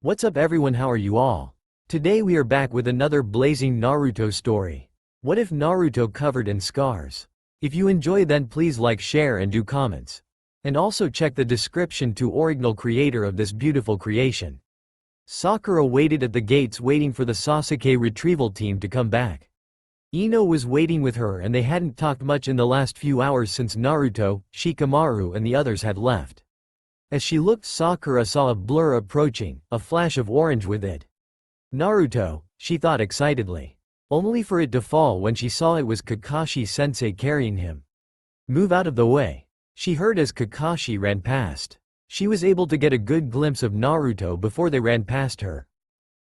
What's up everyone, how are you all? Today we are back with another blazing Naruto story. What if Naruto covered in scars? If you enjoy then please like, share and do comments. And also check the description to original creator of this beautiful creation. Sakura waited at the gates waiting for the Sasuke retrieval team to come back. Ino was waiting with her and they hadn't talked much in the last few hours since Naruto, Shikamaru and the others had left. As she looked, Sakura saw a blur approaching, a flash of orange with it. Naruto, she thought excitedly. Only for it to fall when she saw it was Kakashi-sensei carrying him. Move out of the way, she heard as Kakashi ran past. She was able to get a good glimpse of Naruto before they ran past her.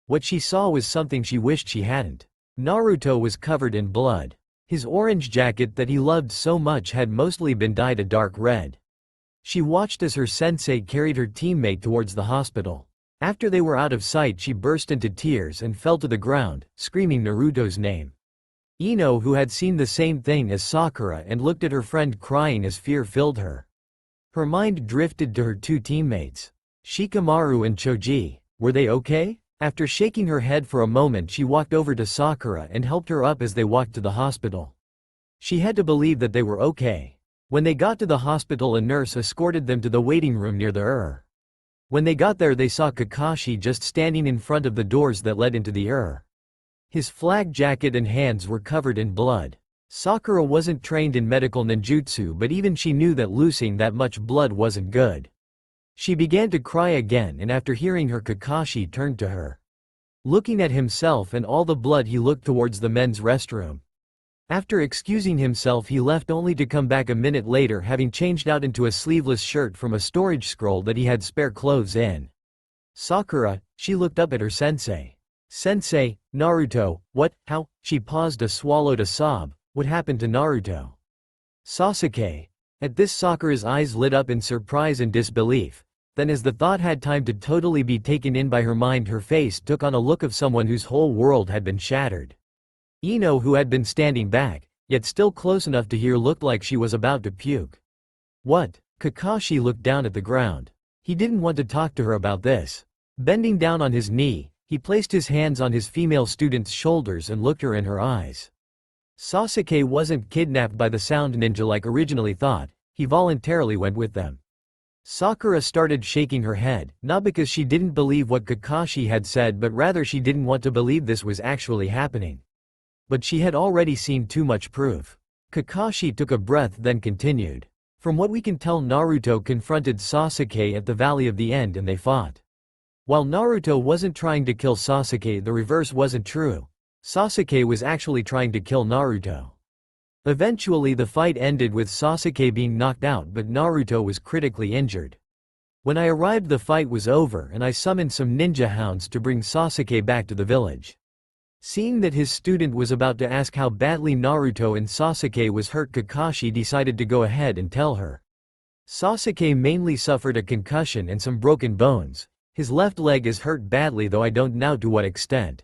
What she saw was something she wished she hadn't. Naruto was covered in blood. His orange jacket that he loved so much had mostly been dyed a dark red. She watched as her sensei carried her teammate towards the hospital. After they were out of sight, she burst into tears and fell to the ground, screaming Naruto's name. Ino, who had seen the same thing as Sakura and looked at her friend crying as fear filled her. Her mind drifted to her two teammates. Shikamaru and Choji, were they okay? After shaking her head for a moment, she walked over to Sakura and helped her up as they walked to the hospital. She had to believe that they were okay. When they got to the hospital, a nurse escorted them to the waiting room near the When they got there, they saw Kakashi just standing in front of the doors that led into the His flag jacket and hands were covered in blood. Sakura wasn't trained in medical ninjutsu, but even she knew that losing that much blood wasn't good. She began to cry again, and after hearing her, Kakashi turned to her. Looking at himself and all the blood, he looked towards the men's restroom. After excusing himself, he left only to come back a minute later having changed out into a sleeveless shirt from a storage scroll that he had spare clothes in. Sakura, she looked up at her sensei. Sensei, Naruto, what, how? She paused, swallowed a sob. What happened to Naruto? Sasuke. At this, Sakura's eyes lit up in surprise and disbelief. Then as the thought had time to totally be taken in by her mind, her face took on a look of someone whose whole world had been shattered. Ino, who had been standing back, yet still close enough to hear, looked like she was about to puke. What? Kakashi looked down at the ground. He didn't want to talk to her about this. Bending down on his knee, he placed his hands on his female student's shoulders and looked her in her eyes. Sasuke wasn't kidnapped by the sound ninja like originally thought, he voluntarily went with them. Sakura started shaking her head, not because she didn't believe what Kakashi had said, but rather she didn't want to believe this was actually happening. But she had already seen too much proof. Kakashi took a breath, then continued. From what we can tell, Naruto confronted Sasuke at the Valley of the End and they fought. While Naruto wasn't trying to kill Sasuke, the reverse wasn't true. Sasuke was actually trying to kill Naruto. Eventually the fight ended with Sasuke being knocked out, but Naruto was critically injured. When I arrived, the fight was over and I summoned some ninja hounds to bring Sasuke back to the village. Seeing that his student was about to ask how badly Naruto and Sasuke was hurt, Kakashi decided to go ahead and tell her. Sasuke mainly suffered a concussion and some broken bones. His left leg is hurt badly, though I don't know to what extent.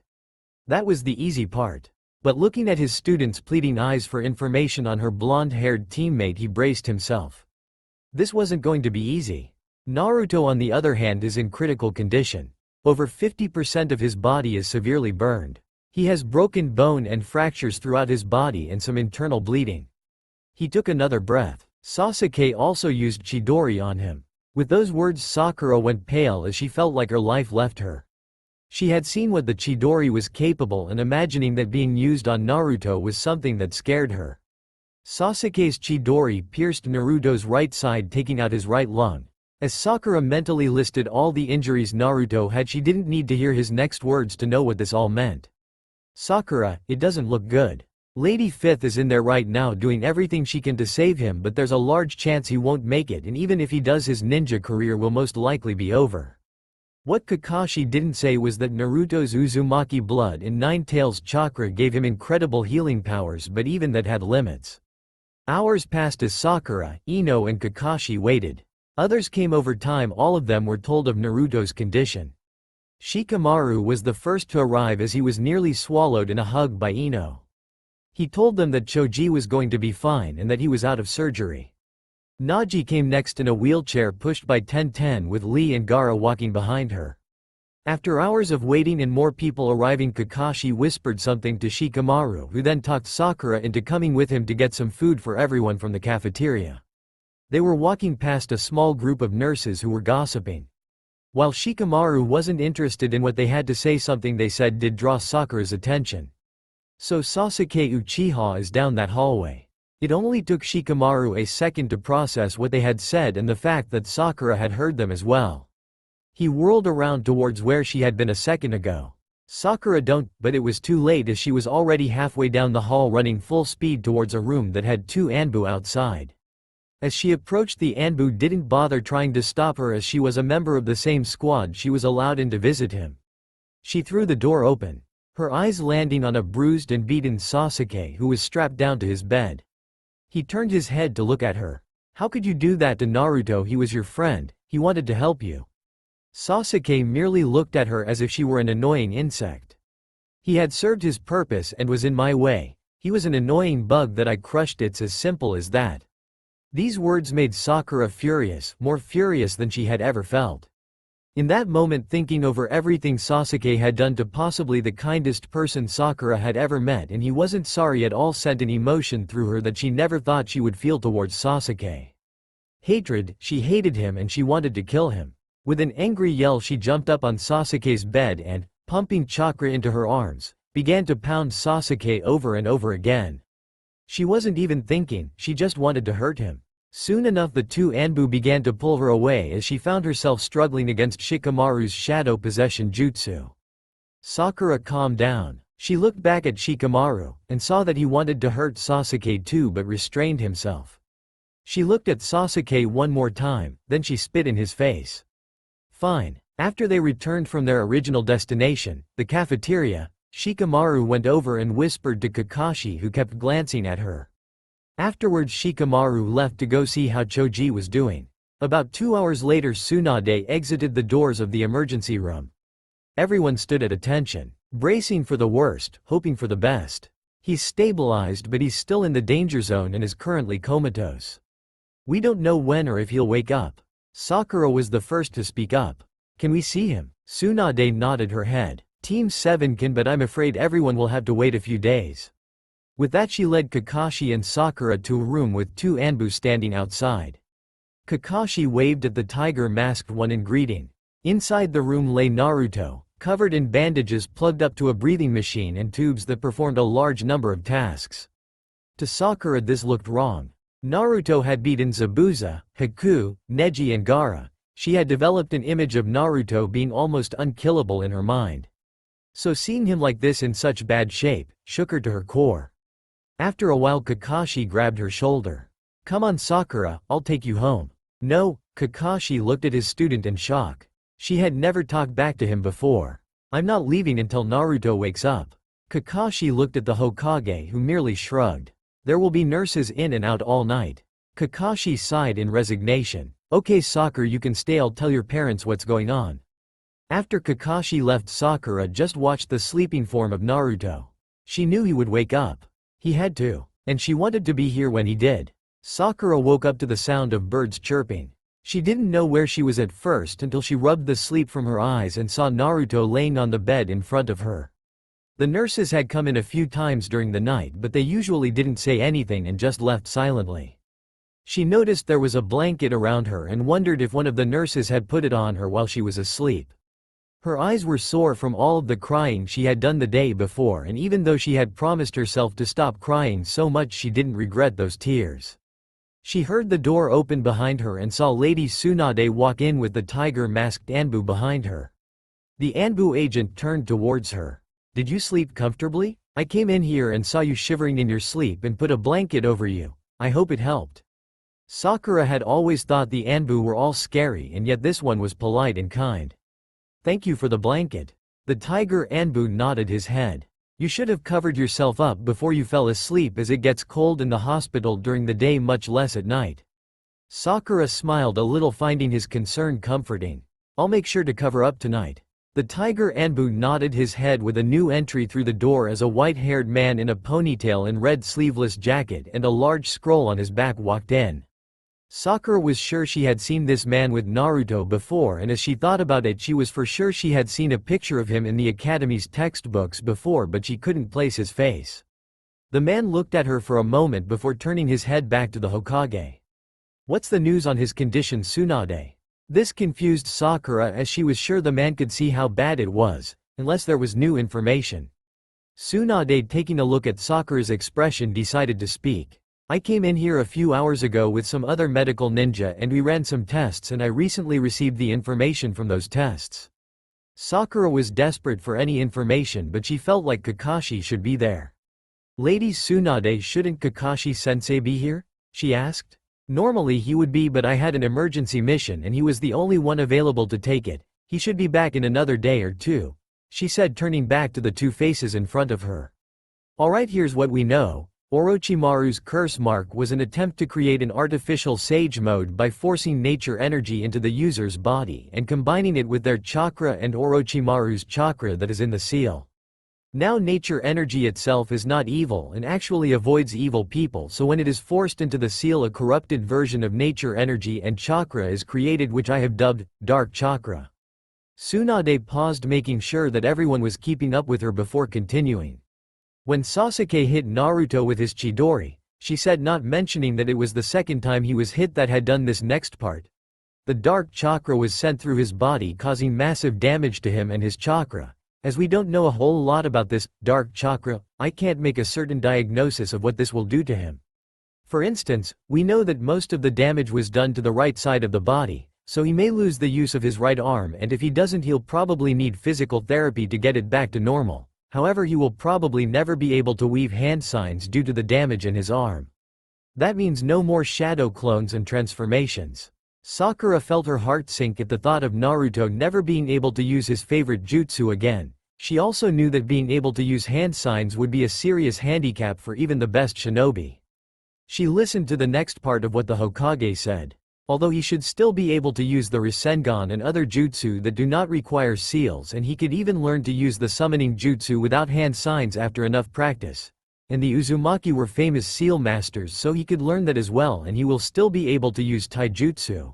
That was the easy part. But looking at his student's pleading eyes for information on her blonde-haired teammate, he braced himself. This wasn't going to be easy. Naruto, on the other hand, is in critical condition. Over 50% of his body is severely burned. He has broken bone and fractures throughout his body and some internal bleeding. He took another breath. Sasuke also used Chidori on him. With those words, Sakura went pale as she felt like her life left her. She had seen what the Chidori was capable, and imagining that being used on Naruto was something that scared her. Sasuke's Chidori pierced Naruto's right side, taking out his right lung. As Sakura mentally listed all the injuries Naruto had, she didn't need to hear his next words to know what this all meant. Sakura, it doesn't look good. Lady Fifth is in there right now doing everything she can to save him, but there's a large chance he won't make it, and even if he does, his ninja career will most likely be over. What Kakashi didn't say was that Naruto's Uzumaki blood in Nine Tails chakra gave him incredible healing powers, but even that had limits. Hours passed as Sakura, Ino and Kakashi waited. Others came over time. All of them were told of Naruto's condition. Shikamaru was the first to arrive as he was nearly swallowed in a hug by Ino. He told them that Choji was going to be fine and that he was out of surgery. Naji came next in a wheelchair pushed by Tenten, with Lee and Gaara walking behind her. After hours of waiting and more people arriving, Kakashi whispered something to Shikamaru, who then talked Sakura into coming with him to get some food for everyone from the cafeteria. They were walking past a small group of nurses who were gossiping. While Shikamaru wasn't interested in what they had to say, something they said did draw Sakura's attention. So Sasuke Uchiha is down that hallway. It only took Shikamaru a second to process what they had said and the fact that Sakura had heard them as well. He whirled around towards where she had been a second ago. Sakura don't, but it was too late as she was already halfway down the hall running full speed towards a room that had two Anbu outside. As she approached, the Anbu didn't bother trying to stop her as she was a member of the same squad. She was allowed in to visit him. She threw the door open, her eyes landing on a bruised and beaten Sasuke who was strapped down to his bed. He turned his head to look at her. How could you do that to Naruto? He was your friend, he wanted to help you. Sasuke merely looked at her as if she were an annoying insect. He had served his purpose and was in my way. He was an annoying bug that I crushed. It's as simple as that. These words made Sakura furious, more furious than she had ever felt. In that moment, thinking over everything Sasuke had done to possibly the kindest person Sakura had ever met, and he wasn't sorry at all, sent an emotion through her that she never thought she would feel towards Sasuke. Hatred. She hated him and she wanted to kill him. With an angry yell, she jumped up on Sasuke's bed and, pumping chakra into her arms, began to pound Sasuke over and over again. She wasn't even thinking, she just wanted to hurt him. Soon enough, the two Anbu began to pull her away as she found herself struggling against Shikamaru's shadow possession jutsu. Sakura calmed down. She looked back at Shikamaru, and saw that he wanted to hurt Sasuke too but restrained himself. She looked at Sasuke one more time, then she spit in his face. Fine. After they returned from their original destination, the cafeteria, Shikamaru went over and whispered to Kakashi, who kept glancing at her. Afterwards, Shikamaru left to go see how Choji was doing. About 2 hours later, Tsunade exited the doors of the emergency room. Everyone stood at attention, bracing for the worst, hoping for the best. He's stabilized, but he's still in the danger zone and is currently comatose. We don't know when or if he'll wake up. Sakura was the first to speak up. Can we see him? Tsunade nodded her head. Team 7 can, but I'm afraid everyone will have to wait a few days. With that, she led Kakashi and Sakura to a room with two Anbu standing outside. Kakashi waved at the tiger-masked one in greeting. Inside the room lay Naruto, covered in bandages, plugged up to a breathing machine and tubes that performed a large number of tasks. To Sakura, this looked wrong. Naruto had beaten Zabuza, Haku, Neji and Gaara. She had developed an image of Naruto being almost unkillable in her mind. So seeing him like this in such bad shape, shook her to her core. After a while, Kakashi grabbed her shoulder. Come on Sakura, I'll take you home. No, Kakashi looked at his student in shock. She had never talked back to him before. I'm not leaving until Naruto wakes up. Kakashi looked at the Hokage, who merely shrugged. There will be nurses in and out all night. Kakashi sighed in resignation. Okay Sakura, you can stay, I'll tell your parents what's going on. After Kakashi left, Sakura just watched the sleeping form of Naruto. She knew he would wake up. He had to. And she wanted to be here when he did. Sakura woke up to the sound of birds chirping. She didn't know where she was at first until she rubbed the sleep from her eyes and saw Naruto laying on the bed in front of her. The nurses had come in a few times during the night, but they usually didn't say anything and just left silently. She noticed there was a blanket around her and wondered if one of the nurses had put it on her while she was asleep. Her eyes were sore from all of the crying she had done the day before, and even though she had promised herself to stop crying so much, she didn't regret those tears. She heard the door open behind her and saw Lady Tsunade walk in with the tiger-masked Anbu behind her. The Anbu agent turned towards her. Did you sleep comfortably? I came in here and saw you shivering in your sleep and put a blanket over you. I hope it helped. Sakura had always thought the Anbu were all scary, and yet this one was polite and kind. Thank you for the blanket. The tiger Anbu nodded his head. You should have covered yourself up before you fell asleep, as it gets cold in the hospital during the day, much less at night. Sakura smiled a little, finding his concern comforting. I'll make sure to cover up tonight. The tiger Anbu nodded his head with a new entry through the door as a white-haired man in a ponytail and red sleeveless jacket and a large scroll on his back walked in. Sakura was sure she had seen this man with Naruto before, and as she thought about it she was for sure she had seen a picture of him in the academy's textbooks before, but she couldn't place his face. The man looked at her for a moment before turning his head back to the Hokage. "What's the news on his condition, Tsunade?" This confused Sakura as she was sure the man could see how bad it was, unless there was new information. Tsunade, taking a look at Sakura's expression, decided to speak. "I came in here a few hours ago with some other medical ninja and we ran some tests and I recently received the information from those tests." Sakura was desperate for any information, but she felt like Kakashi should be there. "Lady Tsunade, shouldn't Kakashi-sensei be here?" she asked. "Normally he would be, but I had an emergency mission and he was the only one available to take it. He should be back in another day or two," she said, turning back to the two faces in front of her. "Alright, here's what we know. Orochimaru's curse mark was an attempt to create an artificial sage mode by forcing nature energy into the user's body and combining it with their chakra and Orochimaru's chakra that is in the seal. Now nature energy itself is not evil and actually avoids evil people, so when it is forced into the seal a corrupted version of nature energy and chakra is created, which I have dubbed dark chakra." Tsunade paused, making sure that everyone was keeping up with her before continuing. "When Sasuke hit Naruto with his Chidori," she said, not mentioning that it was the second time he was hit that had done this next part. "The dark chakra was sent through his body, causing massive damage to him and his chakra. As we don't know a whole lot about this dark chakra, I can't make a certain diagnosis of what this will do to him. For instance, we know that most of the damage was done to the right side of the body, so he may lose the use of his right arm, and if he doesn't he'll probably need physical therapy to get it back to normal. However, he will probably never be able to weave hand signs due to the damage in his arm. That means no more shadow clones and transformations." Sakura felt her heart sink at the thought of Naruto never being able to use his favorite jutsu again. She also knew that being able to use hand signs would be a serious handicap for even the best shinobi. She listened to the next part of what the Hokage said. Although he should still be able to use the Rasengan and other jutsu that do not require seals, and he could even learn to use the summoning jutsu without hand signs after enough practice. And the Uzumaki were famous seal masters, so he could learn that as well, and he will still be able to use taijutsu.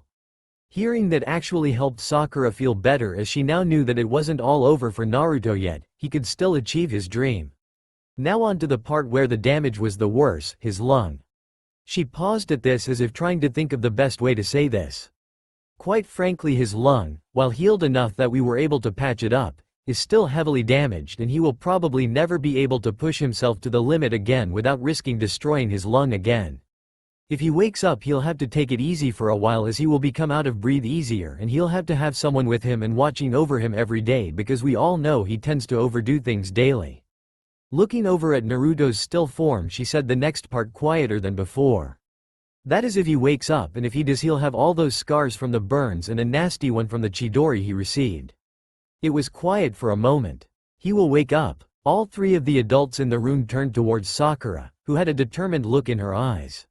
Hearing that actually helped Sakura feel better, as she now knew that it wasn't all over for Naruto yet, he could still achieve his dream. Now on to the part where the damage was the worst, his lung. She paused at this as if trying to think of the best way to say this. Quite frankly, his lung, while healed enough that we were able to patch it up, is still heavily damaged, and he will probably never be able to push himself to the limit again without risking destroying his lung again. If he wakes up he'll have to take it easy for a while, as he will become out of breath easier, and he'll have to have someone with him and watching over him every day, because we all know he tends to overdo things daily. Looking over at Naruto's still form, she said the next part quieter than before. "That is if he wakes up, and if he does he'll have all those scars from the burns and a nasty one from the Chidori he received." It was quiet for a moment. "He will wake up." All three of the adults in the room turned towards Sakura, who had a determined look in her eyes.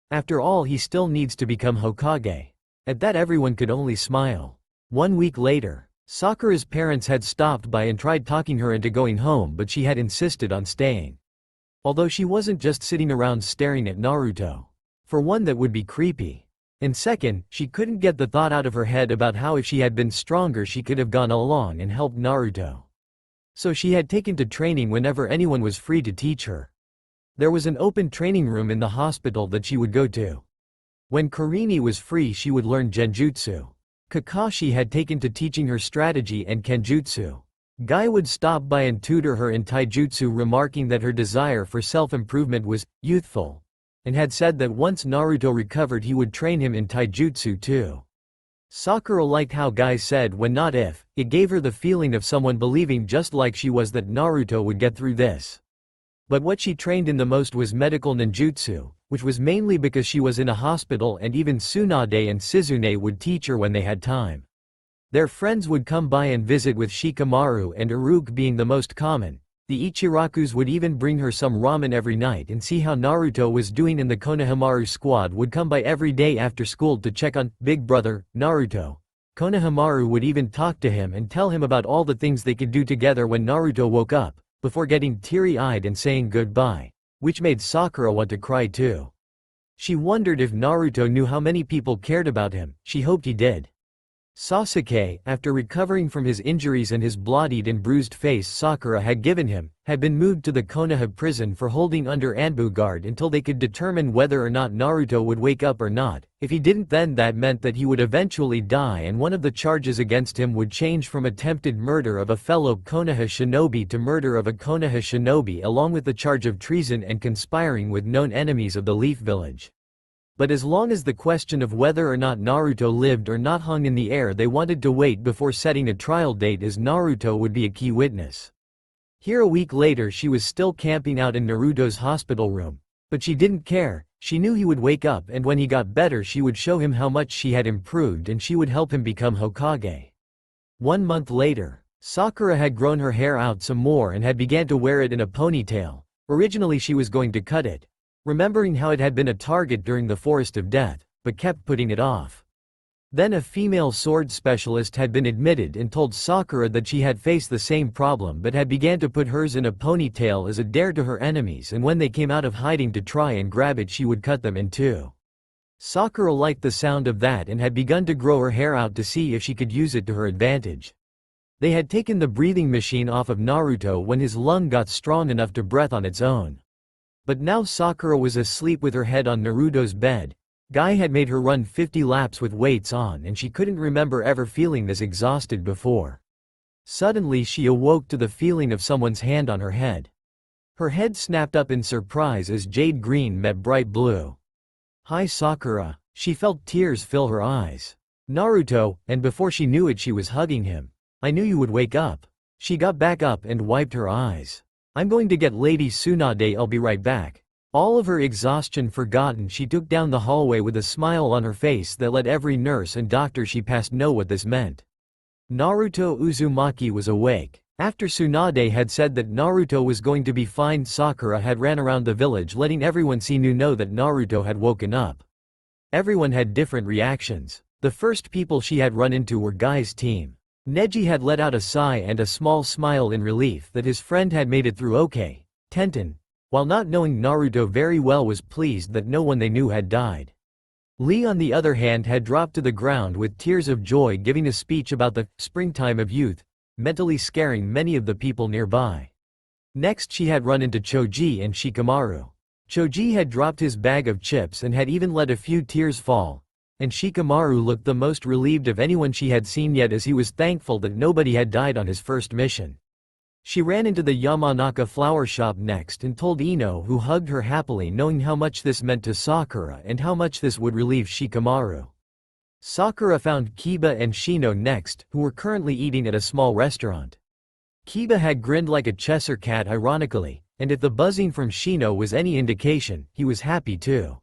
After all, he still needs to become Hokage. At that everyone could only smile. 1 week later, Sakura's parents had stopped by and tried talking her into going home, but she had insisted on staying. Although she wasn't just sitting around staring at Naruto. For one, that would be creepy. And second, she couldn't get the thought out of her head about how if she had been stronger she could have gone along and helped Naruto. So she had taken to training whenever anyone was free to teach her. There was an open training room in the hospital that she would go to. When Kurini was free she would learn genjutsu. Kakashi had taken to teaching her strategy and kenjutsu. Guy would stop by and tutor her in taijutsu, remarking that her desire for self-improvement was youthful, and had said that once Naruto recovered he would train him in taijutsu too. Sakura liked how Guy said when, not if. It gave her the feeling of someone believing just like she was that Naruto would get through this. But what she trained in the most was medical ninjutsu, which was mainly because she was in a hospital, and even Tsunade and Shizune would teach her when they had time. Their friends would come by and visit, with Shikamaru and Iruka being the most common. The Ichirakus would even bring her some ramen every night and see how Naruto was doing, and the Konohamaru squad would come by every day after school to check on big brother, Naruto. Konohamaru would even talk to him and tell him about all the things they could do together when Naruto woke up, before getting teary-eyed and saying goodbye, which made Sakura want to cry too. She wondered if Naruto knew how many people cared about him. She hoped he did. Sasuke, after recovering from his injuries and his bloodied and bruised face Sakura had given him, had been moved to the Konoha prison for holding under Anbu guard until they could determine whether or not Naruto would wake up or not. If he didn't, then that meant that he would eventually die, and one of the charges against him would change from attempted murder of a fellow Konoha shinobi to murder of a Konoha shinobi, along with the charge of treason and conspiring with known enemies of the Leaf Village. But as long as the question of whether or not Naruto lived or not hung in the air, they wanted to wait before setting a trial date, as Naruto would be a key witness. Here a week later, she was still camping out in Naruto's hospital room. But she didn't care. She knew he would wake up, and when he got better she would show him how much she had improved and she would help him become Hokage. 1 month later, Sakura had grown her hair out some more and had began to wear it in a ponytail. Originally she was going to cut it, remembering how it had been a target during the Forest of Death, but kept putting it off. Then a female sword specialist had been admitted and told Sakura that she had faced the same problem but had began to put hers in a ponytail as a dare to her enemies, and when they came out of hiding to try and grab it she would cut them in two. Sakura liked the sound of that and had begun to grow her hair out to see if she could use it to her advantage. They had taken the breathing machine off of Naruto when his lung got strong enough to breathe on its own. But now Sakura was asleep with her head on Naruto's bed. Guy had made her run 50 laps with weights on, and she couldn't remember ever feeling this exhausted before. Suddenly she awoke to the feeling of someone's hand on her head. Her head snapped up in surprise as jade green met bright blue. "Hi Sakura." She felt tears fill her eyes. "Naruto," and before she knew it she was hugging him. "I knew you would wake up." She got back up and wiped her eyes. "I'm going to get Lady Tsunade, I'll be right back." All of her exhaustion forgotten, she took down the hallway with a smile on her face that let every nurse and doctor she passed know what this meant. Naruto Uzumaki was awake. After Tsunade had said that Naruto was going to be fine, Sakura had ran around the village letting everyone she knew know that Naruto had woken up. Everyone had different reactions. The first people she had run into were Guy's team. Neji had let out a sigh and a small smile in relief that his friend had made it through okay. Tenten, while not knowing Naruto very well, was pleased that no one they knew had died. Lee on the other hand had dropped to the ground with tears of joy, giving a speech about the springtime of youth, mentally scaring many of the people nearby. Next she had run into Choji and Shikamaru. Choji had dropped his bag of chips and had even let a few tears fall, and Shikamaru looked the most relieved of anyone she had seen yet, as he was thankful that nobody had died on his first mission. She ran into the Yamanaka flower shop next and told Ino, who hugged her happily, knowing how much this meant to Sakura and how much this would relieve Shikamaru. Sakura found Kiba and Shino next, who were currently eating at a small restaurant. Kiba had grinned like a Cheshire cat ironically, and if the buzzing from Shino was any indication, he was happy too.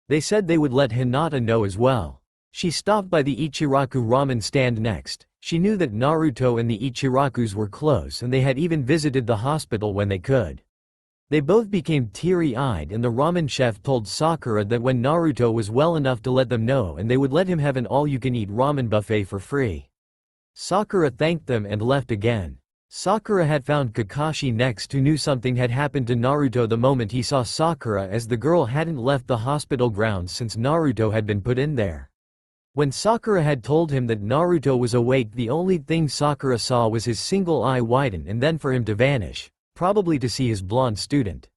They said they would let Hinata know as well. She stopped by the Ichiraku ramen stand next. She knew that Naruto and the Ichirakus were close and they had even visited the hospital when they could. They both became teary-eyed, and the ramen chef told Sakura that when Naruto was well enough to let them know, and they would let him have an all-you-can-eat ramen buffet for free. Sakura thanked them and left again. Sakura had found Kakashi next, who knew something had happened to Naruto the moment he saw Sakura, as the girl hadn't left the hospital grounds since Naruto had been put in there. When Sakura had told him that Naruto was awake, the only thing Sakura saw was his single eye widen and then for him to vanish, probably to see his blonde student.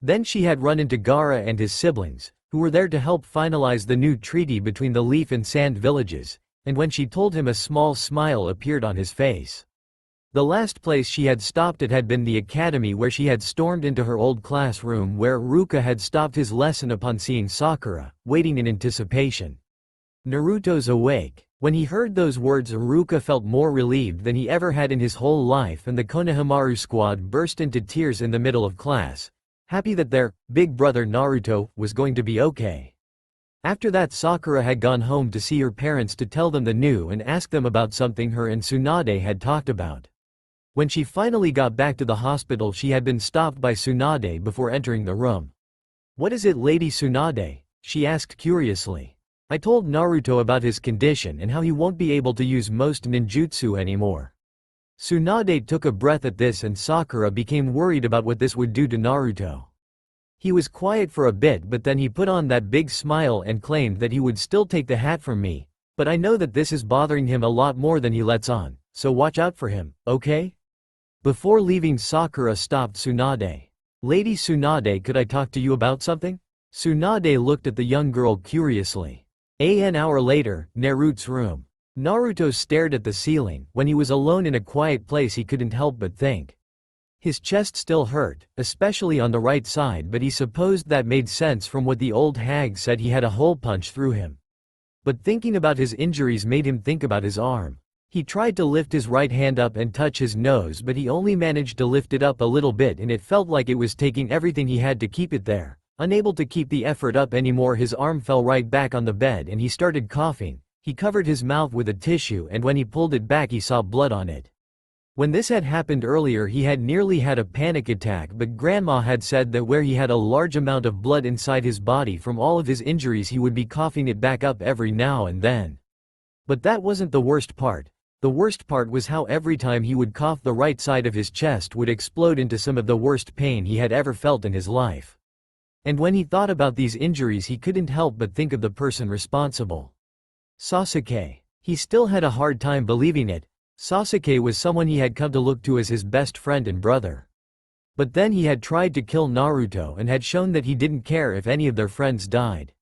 Then she had run into Gaara and his siblings, who were there to help finalize the new treaty between the Leaf and Sand villages, and when she told him, a small smile appeared on his face. The last place she had stopped at had been the academy, where she had stormed into her old classroom where Ruka had stopped his lesson upon seeing Sakura, waiting in anticipation. "Naruto's awake." When he heard those words, Ruka felt more relieved than he ever had in his whole life, and the Konohamaru squad burst into tears in the middle of class, happy that their big brother Naruto was going to be okay. After that, Sakura had gone home to see her parents to tell them the news and ask them about something her and Tsunade had talked about. When she finally got back to the hospital, she had been stopped by Tsunade before entering the room. "What is it, Lady Tsunade?" she asked curiously. "I told Naruto about his condition and how he won't be able to use most ninjutsu anymore." Tsunade took a breath at this, and Sakura became worried about what this would do to Naruto. He was quiet for a bit, but then he put on that big smile and claimed that he would still take the hat from me, but I know that this is bothering him a lot more than he lets on, so watch out for him, okay? Before leaving, Sakura stopped Tsunade. Lady Tsunade, could I talk to you about something? Tsunade looked at the young girl curiously. An hour later, Naruto's room. Naruto stared at the ceiling. When he was alone in a quiet place he couldn't help but think. His chest still hurt, especially on the right side, but he supposed that made sense from what the old hag said. He had a hole punched through him. But thinking about his injuries made him think about his arm. He tried to lift his right hand up and touch his nose, but he only managed to lift it up a little bit, and it felt like it was taking everything he had to keep it there. Unable to keep the effort up anymore, his arm fell right back on the bed and he started coughing. He covered his mouth with a tissue, and when he pulled it back he saw blood on it. When this had happened earlier he had nearly had a panic attack, but grandma had said that where he had a large amount of blood inside his body from all of his injuries he would be coughing it back up every now and then. But that wasn't the worst part. The worst part was how every time he would cough the right side of his chest would explode into some of the worst pain he had ever felt in his life. And when he thought about these injuries he couldn't help but think of the person responsible. Sasuke. He still had a hard time believing it. Sasuke was someone he had come to look to as his best friend and brother. But then he had tried to kill Naruto and had shown that he didn't care if any of their friends died.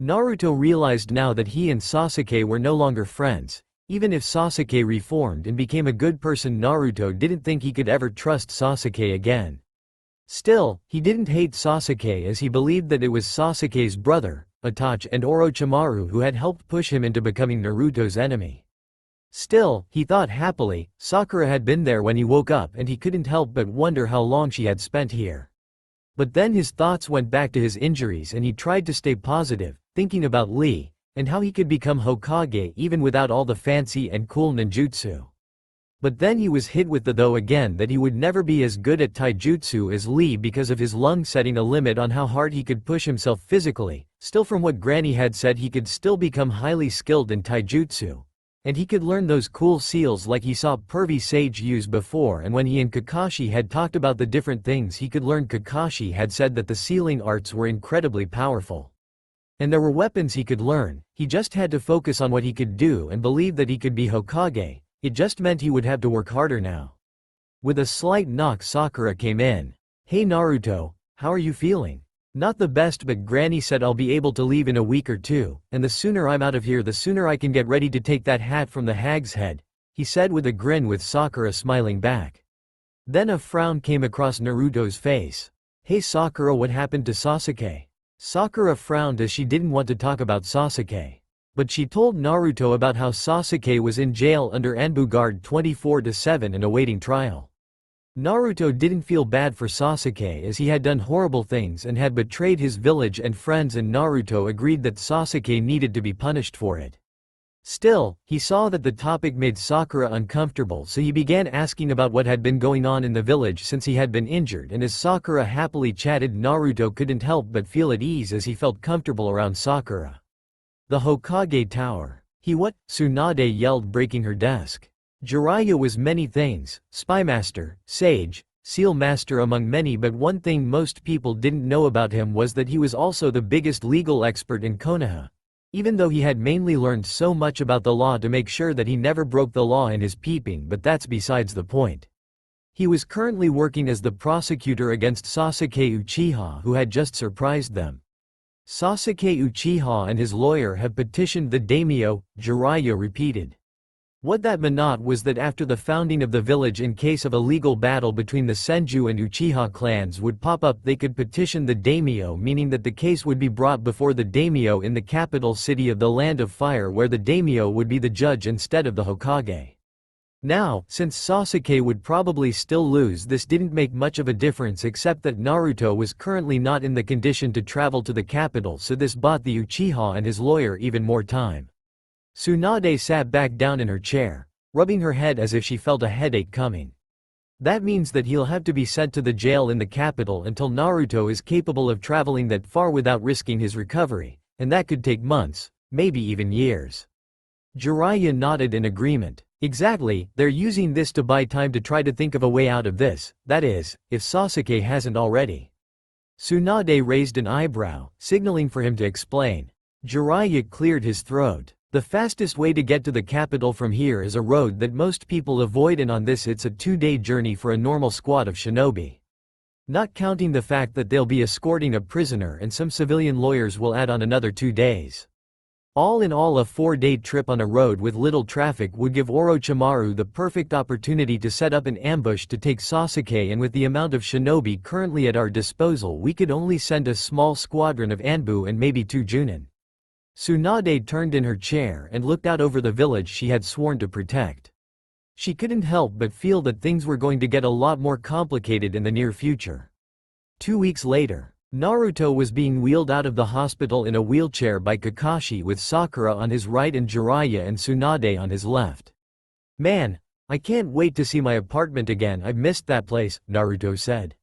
Naruto realized now that he and Sasuke were no longer friends. Even if Sasuke reformed and became a good person, Naruto didn't think he could ever trust Sasuke again. Still, he didn't hate Sasuke as he believed that it was Sasuke's brother, Itachi and Orochimaru who had helped push him into becoming Naruto's enemy. Still, he thought happily, Sakura had been there when he woke up and he couldn't help but wonder how long she had spent here. But then his thoughts went back to his injuries and he tried to stay positive, thinking about Lee, and how he could become Hokage even without all the fancy and cool ninjutsu. But then he was hit with the though again that he would never be as good at taijutsu as Lee because of his lung, setting a limit on how hard he could push himself physically. Still, from what Granny had said, he could still become highly skilled in taijutsu. And he could learn those cool seals like he saw Pervy Sage use before, and when he and Kakashi had talked about the different things he could learn, Kakashi had said that the sealing arts were incredibly powerful. And there were weapons he could learn. He just had to focus on what he could do and believe that he could be Hokage. It just meant he would have to work harder now. With a slight knock, Sakura came in. Hey Naruto, how are you feeling? Not the best, but Granny said I'll be able to leave in a week or two, and the sooner I'm out of here the sooner I can get ready to take that hat from the hag's head, he said with a grin, with Sakura smiling back. Then a frown came across Naruto's face. Hey Sakura, what happened to Sasuke? Sakura frowned as she didn't want to talk about Sasuke. But she told Naruto about how Sasuke was in jail under Anbu guard 24/7 and awaiting trial. Naruto didn't feel bad for Sasuke as he had done horrible things and had betrayed his village and friends, and Naruto agreed that Sasuke needed to be punished for it. Still, he saw that the topic made Sakura uncomfortable, so he began asking about what had been going on in the village since he had been injured, and as Sakura happily chatted, Naruto couldn't help but feel at ease as he felt comfortable around Sakura. The Hokage Tower. What? Tsunade yelled, breaking her desk. Jiraiya was many things: spymaster, sage, seal master among many, but one thing most people didn't know about him was that he was also the biggest legal expert in Konoha. Even though he had mainly learned so much about the law to make sure that he never broke the law in his peeping, but that's besides the point. He was currently working as the prosecutor against Sasuke Uchiha, who had just surprised them. Sasuke Uchiha and his lawyer have petitioned the daimyo, Jiraiya repeated. What that meant was that after the founding of the village, in case of a legal battle between the Senju and Uchiha clans would pop up, they could petition the daimyo, meaning that the case would be brought before the daimyo in the capital city of the Land of Fire, where the daimyo would be the judge instead of the Hokage. Now, since Sasuke would probably still lose, this didn't make much of a difference, except that Naruto was currently not in the condition to travel to the capital, so this bought the Uchiha and his lawyer even more time. Tsunade sat back down in her chair, rubbing her head as if she felt a headache coming. That means that he'll have to be sent to the jail in the capital until Naruto is capable of traveling that far without risking his recovery, and that could take months, maybe even years. Jiraiya nodded in agreement. Exactly, they're using this to buy time to try to think of a way out of this, that is, if Sasuke hasn't already. Tsunade raised an eyebrow, signaling for him to explain. Jiraiya cleared his throat. The fastest way to get to the capital from here is a road that most people avoid, and on this it's a 2-day journey for a normal squad of shinobi. Not counting the fact that they'll be escorting a prisoner and some civilian lawyers will add on another 2 days. All in all, a 4-day trip on a road with little traffic would give Orochimaru the perfect opportunity to set up an ambush to take Sasuke, and with the amount of shinobi currently at our disposal we could only send a small squadron of Anbu and maybe 2 Junin. Tsunade turned in her chair and looked out over the village she had sworn to protect. She couldn't help but feel that things were going to get a lot more complicated in the near future. 2 weeks later, Naruto was being wheeled out of the hospital in a wheelchair by Kakashi, with Sakura on his right and Jiraiya and Tsunade on his left. "Man, I can't wait to see my apartment again, I've missed that place," Naruto said.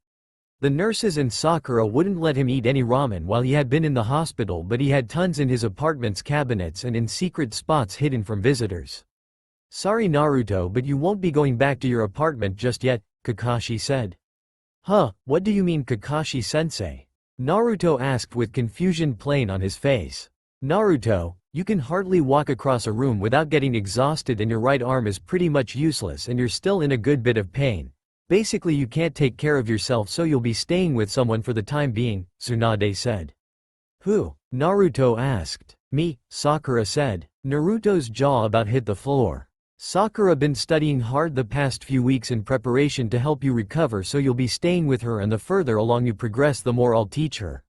The nurses and Sakura wouldn't let him eat any ramen while he had been in the hospital, but he had tons in his apartment's cabinets and in secret spots hidden from visitors. "Sorry Naruto, but you won't be going back to your apartment just yet," Kakashi said. "Huh, what do you mean, Kakashi-sensei?" Naruto asked with confusion plain on his face. "Naruto, you can hardly walk across a room without getting exhausted, and your right arm is pretty much useless, and you're still in a good bit of pain. Basically you can't take care of yourself, so you'll be staying with someone for the time being," Tsunade said. "Who?" Naruto asked. "Me," Sakura said. Naruto's jaw about hit the floor. "Sakura been studying hard the past few weeks in preparation to help you recover, so you'll be staying with her, and the further along you progress the more I'll teach her.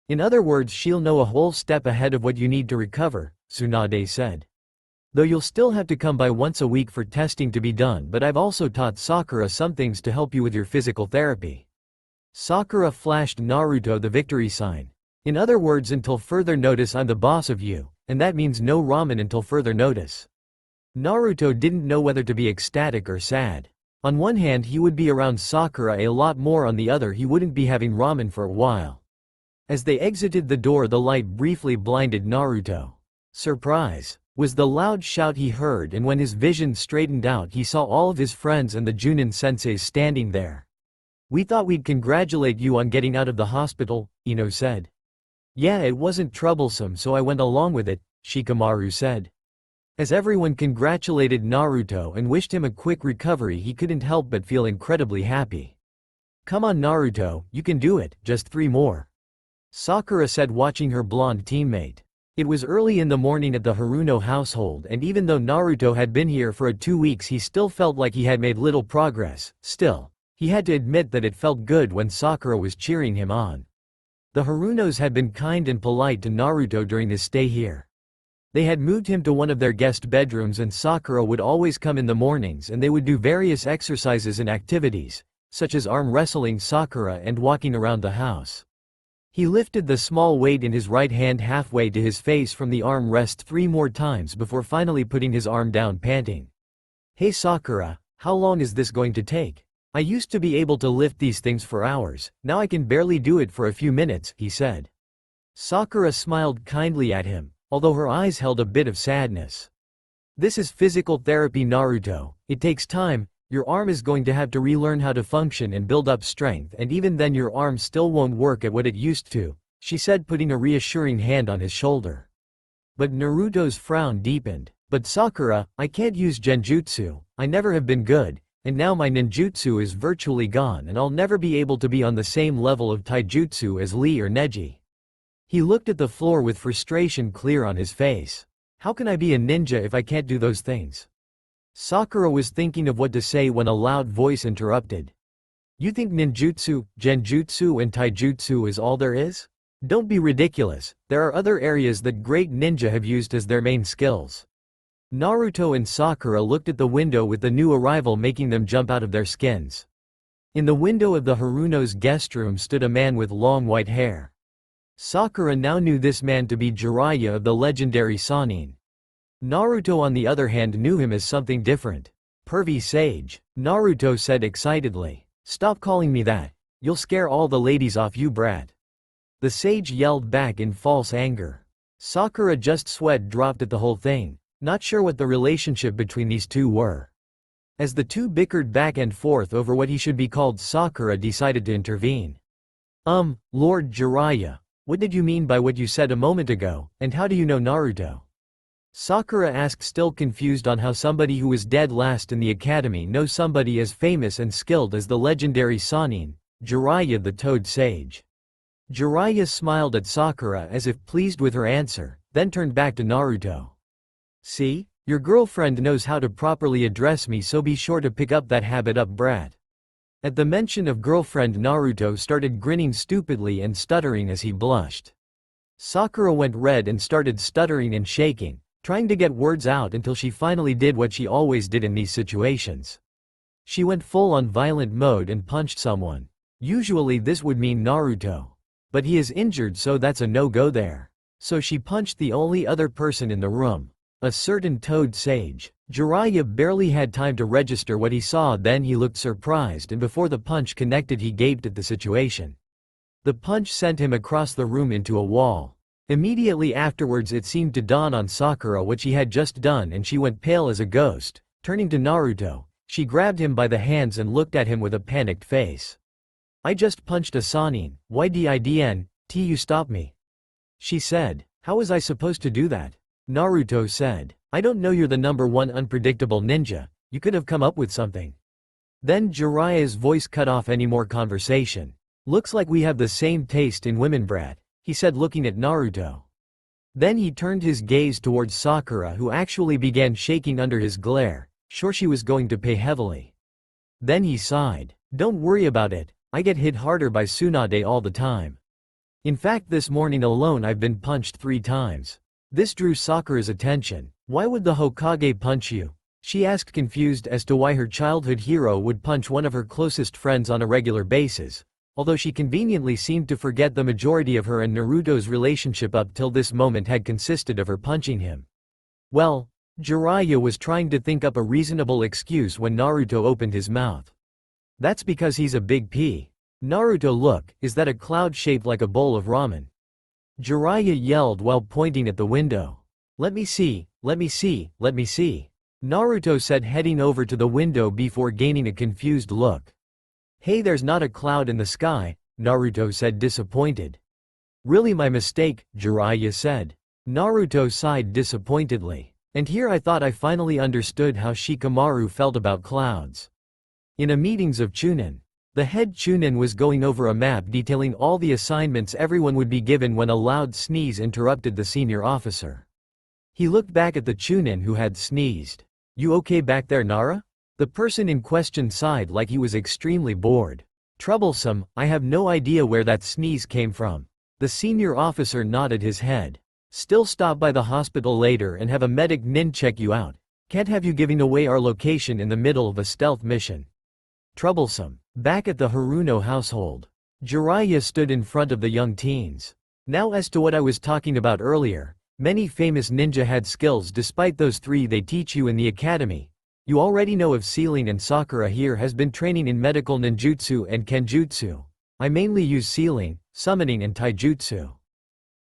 In other words, she'll know a whole step ahead of what you need to recover," Tsunade said. "Though you'll still have to come by once a week for testing to be done, but I've also taught Sakura some things to help you with your physical therapy." Sakura flashed Naruto the victory sign. "In other words, until further notice I'm the boss of you, and that means no ramen until further notice." Naruto didn't know whether to be ecstatic or sad. On one hand he would be around Sakura a lot more, on the other he wouldn't be having ramen for a while. As they exited the door, the light briefly blinded Naruto. "Surprise!" was the loud shout he heard, and when his vision straightened out he saw all of his friends and the Junin senseis standing there. "We thought we'd congratulate you on getting out of the hospital," Ino said. "Yeah, it wasn't troublesome, so I went along with it," Shikamaru said. As everyone congratulated Naruto and wished him a quick recovery, he couldn't help but feel incredibly happy. "Come on Naruto, you can do it, just 3 more," Sakura said, watching her blonde teammate. It was early in the morning at the Haruno household, and even though Naruto had been here for 2 weeks he still felt like he had made little progress. Still, he had to admit that it felt good when Sakura was cheering him on. The Harunos had been kind and polite to Naruto during his stay here. They had moved him to one of their guest bedrooms, and Sakura would always come in the mornings and they would do various exercises and activities, such as arm wrestling Sakura and walking around the house. He lifted the small weight in his right hand halfway to his face from the arm rest 3 more times before finally putting his arm down, panting. "Hey Sakura, how long is this going to take? I used to be able to lift these things for hours, now I can barely do it for a few minutes," he said. Sakura smiled kindly at him, although her eyes held a bit of sadness. "This is physical therapy Naruto, it takes time. Your arm is going to have to relearn how to function and build up strength, and even then your arm still won't work at what it used to," she said, putting a reassuring hand on his shoulder. But Naruto's frown deepened. "But Sakura, I can't use genjutsu, I never have been good, and now my ninjutsu is virtually gone and I'll never be able to be on the same level of taijutsu as Lee or Neji." He looked at the floor with frustration clear on his face. "How can I be a ninja if I can't do those things?" Sakura was thinking of what to say when a loud voice interrupted. "You think ninjutsu, genjutsu and taijutsu is all there is? Don't be ridiculous, there are other areas that great ninja have used as their main skills." Naruto and Sakura looked at the window with the new arrival making them jump out of their skins. In the window of the Haruno's guest room stood a man with long white hair. Sakura now knew this man to be Jiraiya of the legendary Sannin. Naruto on the other hand knew him as something different. "Pervy sage," Naruto said excitedly. "Stop calling me that. You'll scare all the ladies off, you brat." The sage yelled back in false anger. Sakura just sweat dropped at the whole thing, not sure what the relationship between these two were. As the two bickered back and forth over what he should be called, Sakura decided to intervene. Lord Jiraiya, what did you mean by what you said a moment ago, and how do you know Naruto? Sakura asked, still confused on how somebody who was dead last in the academy knows somebody as famous and skilled as the legendary Sannin, Jiraiya the Toad Sage. Jiraiya smiled at Sakura as if pleased with her answer, then turned back to Naruto. See? Your girlfriend knows how to properly address me, so be sure to pick up that habit up, brat. At the mention of girlfriend, Naruto started grinning stupidly and stuttering as he blushed. Sakura went red and started stuttering and shaking, trying to get words out until she finally did what she always did in these situations. She went full on violent mode and punched someone. Usually this would mean Naruto. But he is injured, so that's a no-go there. So she punched the only other person in the room, a certain Toad Sage. Jiraiya barely had time to register what he saw, then he looked surprised, and before the punch connected he gaped at the situation. The punch sent him across the room into a wall. Immediately afterwards it seemed to dawn on Sakura what she had just done, and she went pale as a ghost. Turning to Naruto, she grabbed him by the hands and looked at him with a panicked face. I just punched a Sannin, why didn't you stop me? She said. How was I supposed to do that? Naruto said. I don't know, you're the #1 unpredictable ninja, you could have come up with something. Then Jiraiya's voice cut off any more conversation. Looks like we have the same taste in women, brat, he said, looking at Naruto. Then he turned his gaze towards Sakura, who actually began shaking under his glare, sure she was going to pay heavily. Then he sighed. Don't worry about it, I get hit harder by Tsunade all the time. In fact, this morning alone I've been punched 3 times. This drew Sakura's attention. Why would the Hokage punch you? She asked, confused as to why her childhood hero would punch one of her closest friends on a regular basis, although she conveniently seemed to forget the majority of her and Naruto's relationship up till this moment had consisted of her punching him. Well, Jiraiya was trying to think up a reasonable excuse when Naruto opened his mouth. That's because he's a big P. Naruto, look, is that a cloud shaped like a bowl of ramen? Jiraiya yelled while pointing at the window. Let me see, let me see, let me see. Naruto said, heading over to the window before gaining a confused look. Hey, there's not a cloud in the sky, Naruto said, disappointed. Really, my mistake, Jiraiya said. Naruto sighed disappointedly. And here I thought I finally understood how Shikamaru felt about clouds. In a meetings of Chunin, the head Chunin was going over a map detailing all the assignments everyone would be given when a loud sneeze interrupted the senior officer. He looked back at the Chunin who had sneezed. You okay back there, Nara? The person in question sighed like he was extremely bored. Troublesome, I have no idea where that sneeze came from. The senior officer nodded his head. Still, stop by the hospital later and have a medic nin check you out. Can't have you giving away our location in the middle of a stealth mission. Troublesome. Back at the Haruno household, Jiraiya stood in front of the young teens. Now, as to what I was talking about earlier, many famous ninja had skills despite those 3 they teach you in the academy. You already know of Sealing, and Sakura here has been training in medical ninjutsu and kenjutsu. I mainly use Sealing, summoning and taijutsu.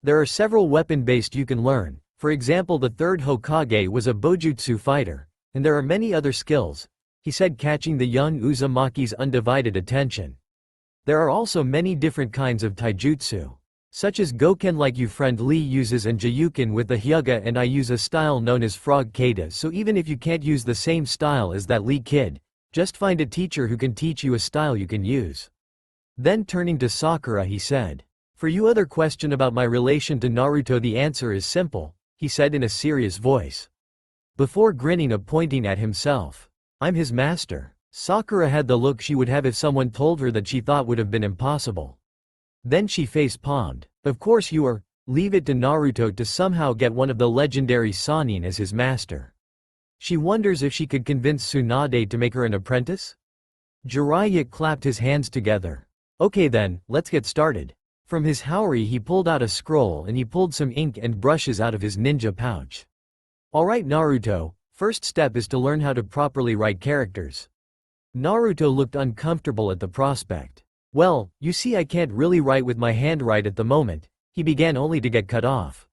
There are several weapon-based you can learn. For example, the 3rd Hokage was a bojutsu fighter, and there are many other skills, he said, catching the young Uzumaki's undivided attention. There are also many different kinds of taijutsu, such as Goken like you friend Lee uses, and Jayuken with the Hyuga, and I use a style known as Frog Kata, so even if you can't use the same style as that Lee kid, just find a teacher who can teach you a style you can use. Then turning to Sakura he said, for you other question about my relation to Naruto, the answer is simple, he said in a serious voice. Before grinning and pointing at himself. I'm his master. Sakura had the look she would have if someone told her that she thought would have been impossible. Then she face-palmed. Of course you are. Leave it to Naruto to somehow get one of the legendary Sannin as his master. She wonders if she could convince Tsunade to make her an apprentice? Jiraiya clapped his hands together. Okay then, let's get started. From his haori he pulled out a scroll and he pulled some ink and brushes out of his ninja pouch. Alright Naruto, first step is to learn how to properly write characters. Naruto looked uncomfortable at the prospect. Well, you see, I can't really write with my hand right at the moment, he began, only to get cut off.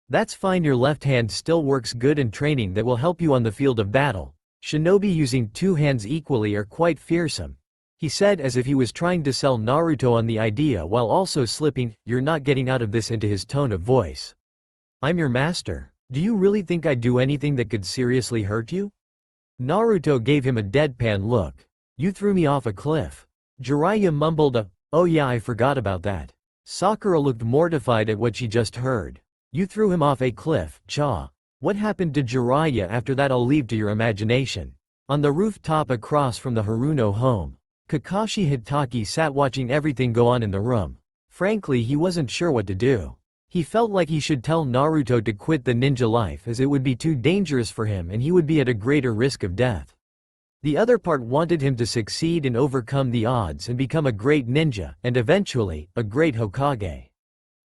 That's fine, your left hand still works good, and training that will help you on the field of battle. Shinobi using 2 hands equally are quite fearsome, he said as if he was trying to sell Naruto on the idea while also slipping "you're not getting out of this" into his tone of voice. "I'm your master. Do you really think I'd do anything that could seriously hurt you?" Naruto gave him a deadpan look. "You threw me off a cliff." Jiraiya mumbled "Oh yeah, I forgot about that." Sakura looked mortified at what she just heard. "You threw him off a cliff, Cha. What happened to Jiraiya after that? I'll leave to your imagination." On the rooftop across from the Haruno home, Kakashi Hitaki sat watching everything go on in the room. Frankly, he wasn't sure what to do. He felt like he should tell Naruto to quit the ninja life as it would be too dangerous for him and he would be at a greater risk of death. The other part wanted him to succeed and overcome the odds and become a great ninja, and eventually, a great Hokage.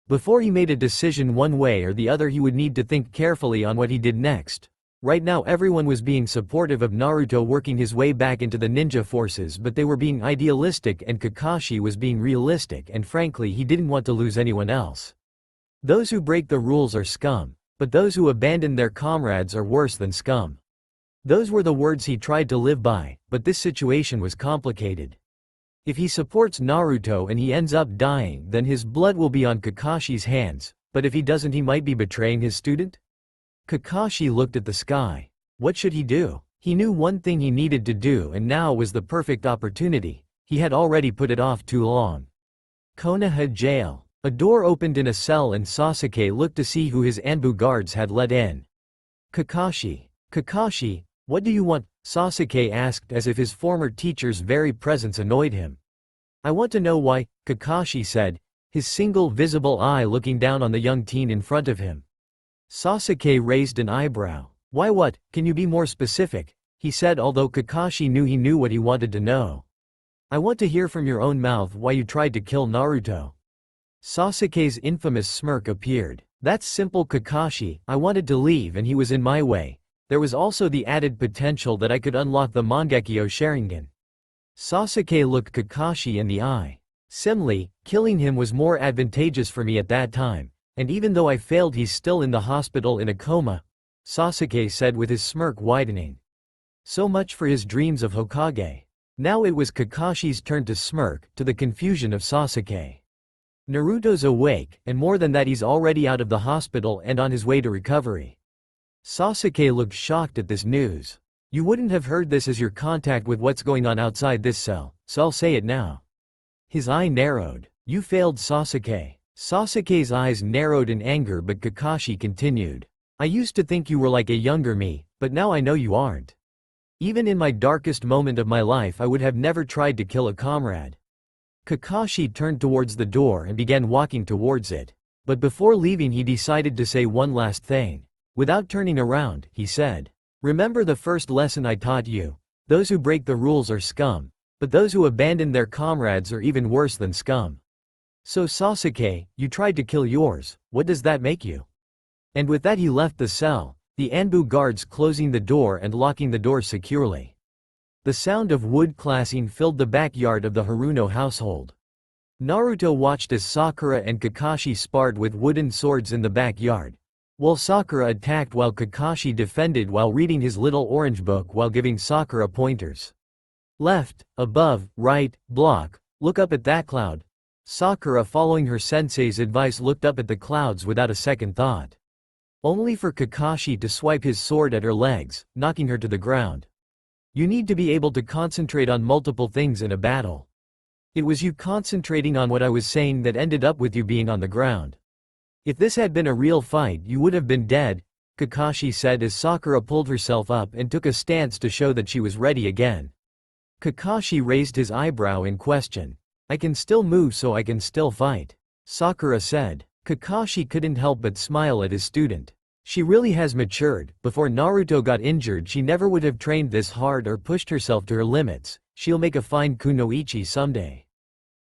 Before he made a decision one way or the other, he would need to think carefully on what he did next. Right now everyone was being supportive of Naruto working his way back into the ninja forces, but they were being idealistic and Kakashi was being realistic, and frankly he didn't want to lose anyone else. Those who break the rules are scum, but those who abandon their comrades are worse than scum. Those were the words he tried to live by, but this situation was complicated. If he supports Naruto and he ends up dying, then his blood will be on Kakashi's hands, but if he doesn't, he might be betraying his student? Kakashi looked at the sky. What should he do? He knew one thing he needed to do, and now was the perfect opportunity. He had already put it off too long. Konoha Jail. A door opened in a cell and Sasuke looked to see who his Anbu guards had let in. Kakashi. Kakashi, what do you want? Sasuke asked as if his former teacher's very presence annoyed him. I want to know why, Kakashi said, his single visible eye looking down on the young teen in front of him. Sasuke raised an eyebrow. Why what? Can you be more specific? He said, although Kakashi knew he knew what he wanted to know. I want to hear from your own mouth why you tried to kill Naruto. Sasuke's infamous smirk appeared. That's simple, Kakashi. I wanted to leave and he was in my way. There was also the added potential that I could unlock the Mangekyo Sharingan. Sasuke looked Kakashi in the eye. Similarly, killing him was more advantageous for me at that time, and even though I failed, he's still in the hospital in a coma, Sasuke said with his smirk widening. So much for his dreams of Hokage. Now it was Kakashi's turn to smirk, to the confusion of Sasuke. Naruto's awake, and more than that, he's already out of the hospital and on his way to recovery. Sasuke looked shocked at this news. You wouldn't have heard this as your contact with what's going on outside this cell, so I'll say it now. His eye narrowed. You failed, Sasuke. Sasuke's eyes narrowed in anger, but Kakashi continued. I used to think you were like a younger me, but now I know you aren't. Even in my darkest moment of my life, I would have never tried to kill a comrade. Kakashi turned towards the door and began walking towards it. But before leaving, he decided to say one last thing. Without turning around, he said, remember the first lesson I taught you? Those who break the rules are scum, but those who abandon their comrades are even worse than scum. So Sasuke, you tried to kill yours, what does that make you? And with that he left the cell, the Anbu guards closing the door and locking the door securely. The sound of wood clashing filled the backyard of the Haruno household. Naruto watched as Sakura and Kakashi sparred with wooden swords in the backyard, while Sakura attacked while Kakashi defended while reading his little orange book while giving Sakura pointers. Left, above, right, block, look up at that cloud. Sakura, following her sensei's advice, looked up at the clouds without a second thought. Only for Kakashi to swipe his sword at her legs, knocking her to the ground. You need to be able to concentrate on multiple things in a battle. It was you concentrating on what I was saying that ended up with you being on the ground. If this had been a real fight, you would have been dead, Kakashi said as Sakura pulled herself up and took a stance to show that she was ready again. Kakashi raised his eyebrow in question. I can still move, so I can still fight, Sakura said. Kakashi couldn't help but smile at his student. She really has matured. Before Naruto got injured, she never would have trained this hard or pushed herself to her limits. She'll make a fine kunoichi someday.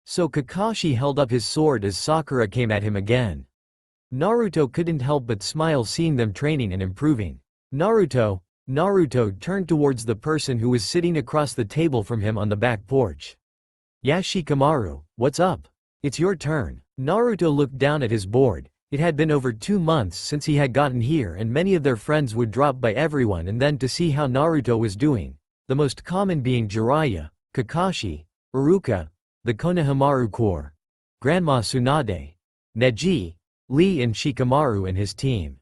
So Kakashi held up his sword as Sakura came at him again. Naruto couldn't help but smile seeing them training and improving. Naruto turned towards the person who was sitting across the table from him on the back porch. Shikamaru, what's up? It's your turn. Naruto looked down at his board. It had been over 2 months since he had gotten here, and many of their friends would drop by everyone and then to see how Naruto was doing, the most common being Jiraiya, Kakashi, Iruka, the Konohamaru Corps, Grandma Tsunade, Neji, Lee and Shikamaru and his team.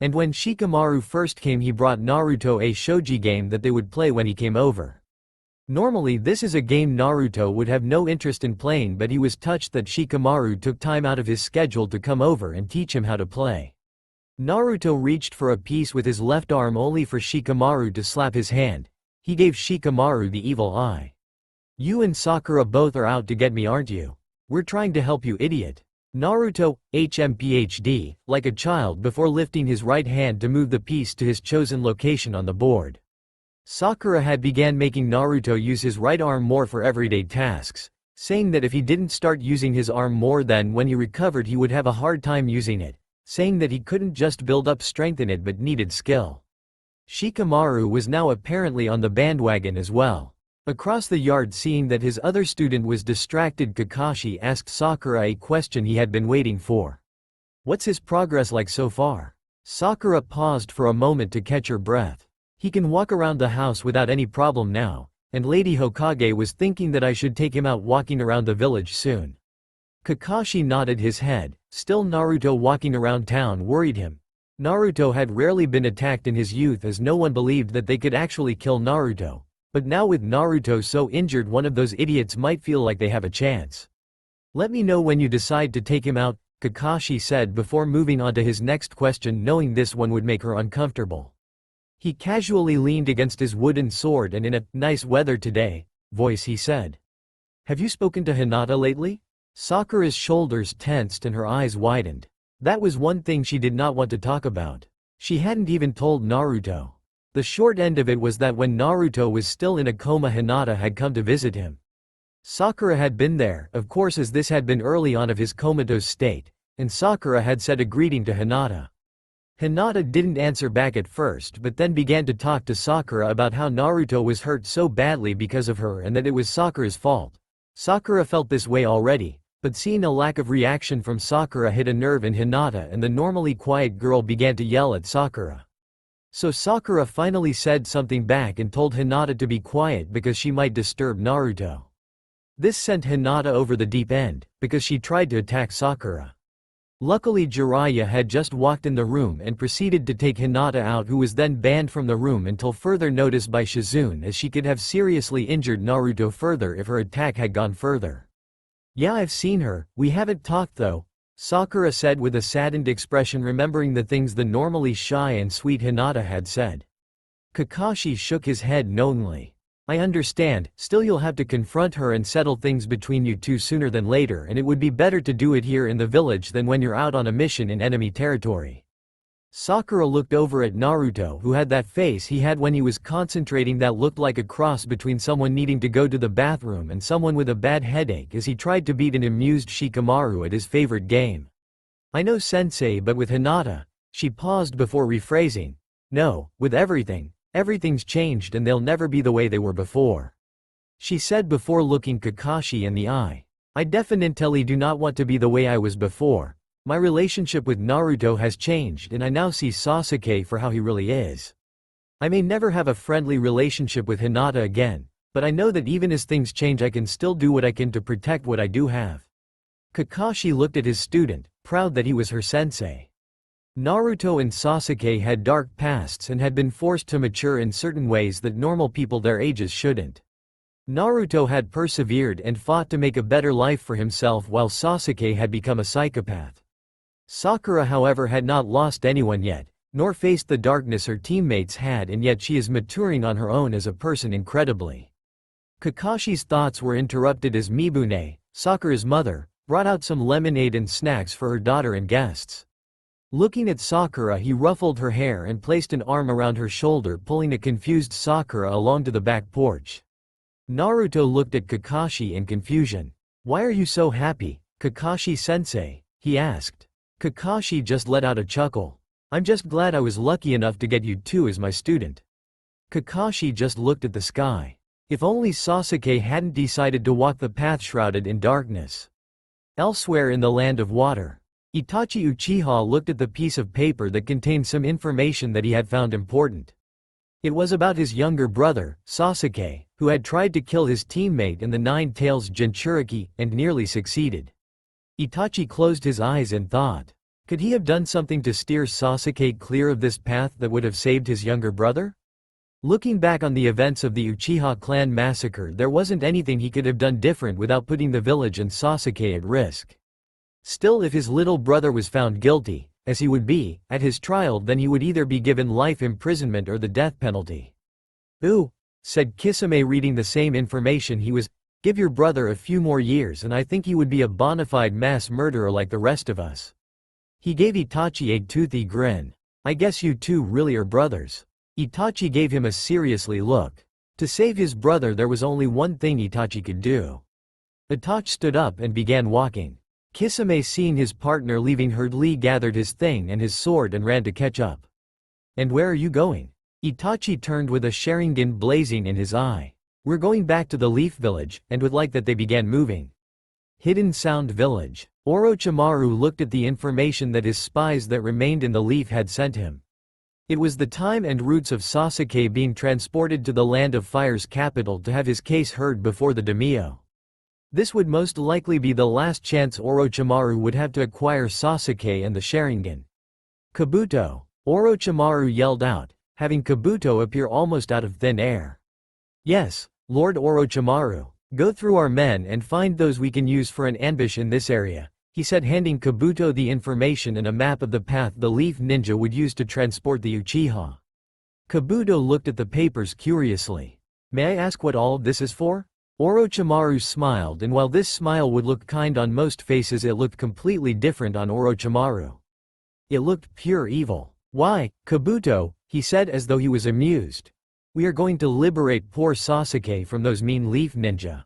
And when Shikamaru first came he brought Naruto a shogi game that they would play when he came over. Normally this is a game Naruto would have no interest in playing, but he was touched that Shikamaru took time out of his schedule to come over and teach him how to play. Naruto reached for a piece with his left arm only for Shikamaru to slap his hand. He gave Shikamaru the evil eye. "You and Sakura both are out to get me, aren't you? We're trying to help you, idiot." Naruto, HMPHD, like a child before lifting his right hand to move the piece to his chosen location on the board. Sakura had began making Naruto use his right arm more for everyday tasks, saying that if he didn't start using his arm more then when he recovered he would have a hard time using it, saying that he couldn't just build up strength in it but needed skill. Shikamaru was now apparently on the bandwagon as well. Across the yard, seeing that his other student was distracted, Kakashi asked Sakura a question he had been waiting for. "What's his progress like so far?" Sakura paused for a moment to catch her breath. "He can walk around the house without any problem now, and Lady Hokage was thinking that I should take him out walking around the village soon." Kakashi nodded his head. Still, Naruto walking around town worried him. Naruto had rarely been attacked in his youth as no one believed that they could actually kill Naruto. But now with Naruto so injured, one of those idiots might feel like they have a chance. "Let me know when you decide to take him out," Kakashi said before moving on to his next question, knowing this one would make her uncomfortable. He casually leaned against his wooden sword and in a "nice weather today" voice he said, "Have you spoken to Hinata lately?" Sakura's shoulders tensed and her eyes widened. That was one thing she did not want to talk about. She hadn't even told Naruto. The short end of it was that when Naruto was still in a coma, Hinata had come to visit him. Sakura had been there, of course, as this had been early on of his comatose state, and Sakura had said a greeting to Hinata. Hinata didn't answer back at first but then began to talk to Sakura about how Naruto was hurt so badly because of her and that it was Sakura's fault. Sakura felt this way already, but seeing a lack of reaction from Sakura hit a nerve in Hinata and the normally quiet girl began to yell at Sakura. So Sakura finally said something back and told Hinata to be quiet because she might disturb Naruto. This sent Hinata over the deep end, because she tried to attack Sakura. Luckily Jiraiya had just walked in the room and proceeded to take Hinata out, who was then banned from the room until further notice by Shizune, as she could have seriously injured Naruto further if her attack had gone further. "Yeah, I've seen her, we haven't talked though," Sakura said with a saddened expression, remembering the things the normally shy and sweet Hinata had said. Kakashi shook his head knowingly. "I understand, still you'll have to confront her and settle things between you two sooner than later, and it would be better to do it here in the village than when you're out on a mission in enemy territory." Sakura looked over at Naruto, who had that face he had when he was concentrating that looked like a cross between someone needing to go to the bathroom and someone with a bad headache, as he tried to beat an amused Shikamaru at his favorite game. "I know, sensei, but with Hinata," she paused before rephrasing. "No, with everything. Everything's changed and they'll never be the way they were before," she said before looking Kakashi in the eye. "I definitely do not want to be the way I was before. My relationship with Naruto has changed and I now see Sasuke for how he really is. I may never have a friendly relationship with Hinata again, but I know that even as things change I can still do what I can to protect what I do have." Kakashi looked at his student, proud that he was her sensei. Naruto and Sasuke had dark pasts and had been forced to mature in certain ways that normal people their ages shouldn't. Naruto had persevered and fought to make a better life for himself, while Sasuke had become a psychopath. Sakura, however, had not lost anyone yet, nor faced the darkness her teammates had, and yet she is maturing on her own as a person incredibly. Kakashi's thoughts were interrupted as Mibune, Sakura's mother, brought out some lemonade and snacks for her daughter and guests. Looking at Sakura, he ruffled her hair and placed an arm around her shoulder, pulling a confused Sakura along to the back porch. Naruto looked at Kakashi in confusion. "Why are you so happy, Kakashi-sensei?" he asked. Kakashi just let out a chuckle. "I'm just glad I was lucky enough to get you two as my student." Kakashi just looked at the sky. If only Sasuke hadn't decided to walk the path shrouded in darkness. Elsewhere in the land of water, Itachi Uchiha looked at the piece of paper that contained some information that he had found important. It was about his younger brother, Sasuke, who had tried to kill his teammate in the Nine Tails Jinchuriki and nearly succeeded. Itachi closed his eyes and thought. Could he have done something to steer Sasuke clear of this path that would have saved his younger brother? Looking back on the events of the Uchiha clan massacre, there wasn't anything he could have done different without putting the village and Sasuke at risk. Still, if his little brother was found guilty, as he would be, at his trial, then he would either be given life imprisonment or the death penalty. "Ooh," said Kisame, reading the same information he was, "give your brother a few more years and I think he would be a bona fide mass murderer like the rest of us." He gave Itachi a toothy grin. "I guess you two really are brothers." Itachi gave him a seriously look. To save his brother there was only one thing Itachi could do. Itachi stood up and began walking. Kisame, seeing his partner leaving, hurriedly gathered his thing and his sword and ran to catch up. "And where are you going?" Itachi turned with a Sharingan blazing in his eye. "We're going back to the Leaf Village," and with like that they began moving. Hidden Sound Village. Orochimaru looked at the information that his spies that remained in the Leaf had sent him. It was the time and routes of Sasuke being transported to the Land of Fire's capital to have his case heard before the daimyo. This would most likely be the last chance Orochimaru would have to acquire Sasuke and the Sharingan. "Kabuto!" Orochimaru yelled out, having Kabuto appear almost out of thin air. "Yes, Lord Orochimaru. Go through our men and find those we can use for an ambush in this area," he said, handing Kabuto the information and a map of the path the Leaf Ninja would use to transport the Uchiha. Kabuto looked at the papers curiously. "May I ask what all of this is for?" Orochimaru smiled, and while this smile would look kind on most faces, it looked completely different on Orochimaru. It looked pure evil. "Why, Kabuto," he said as though he was amused. "We are going to liberate poor Sasuke from those mean Leaf Ninja."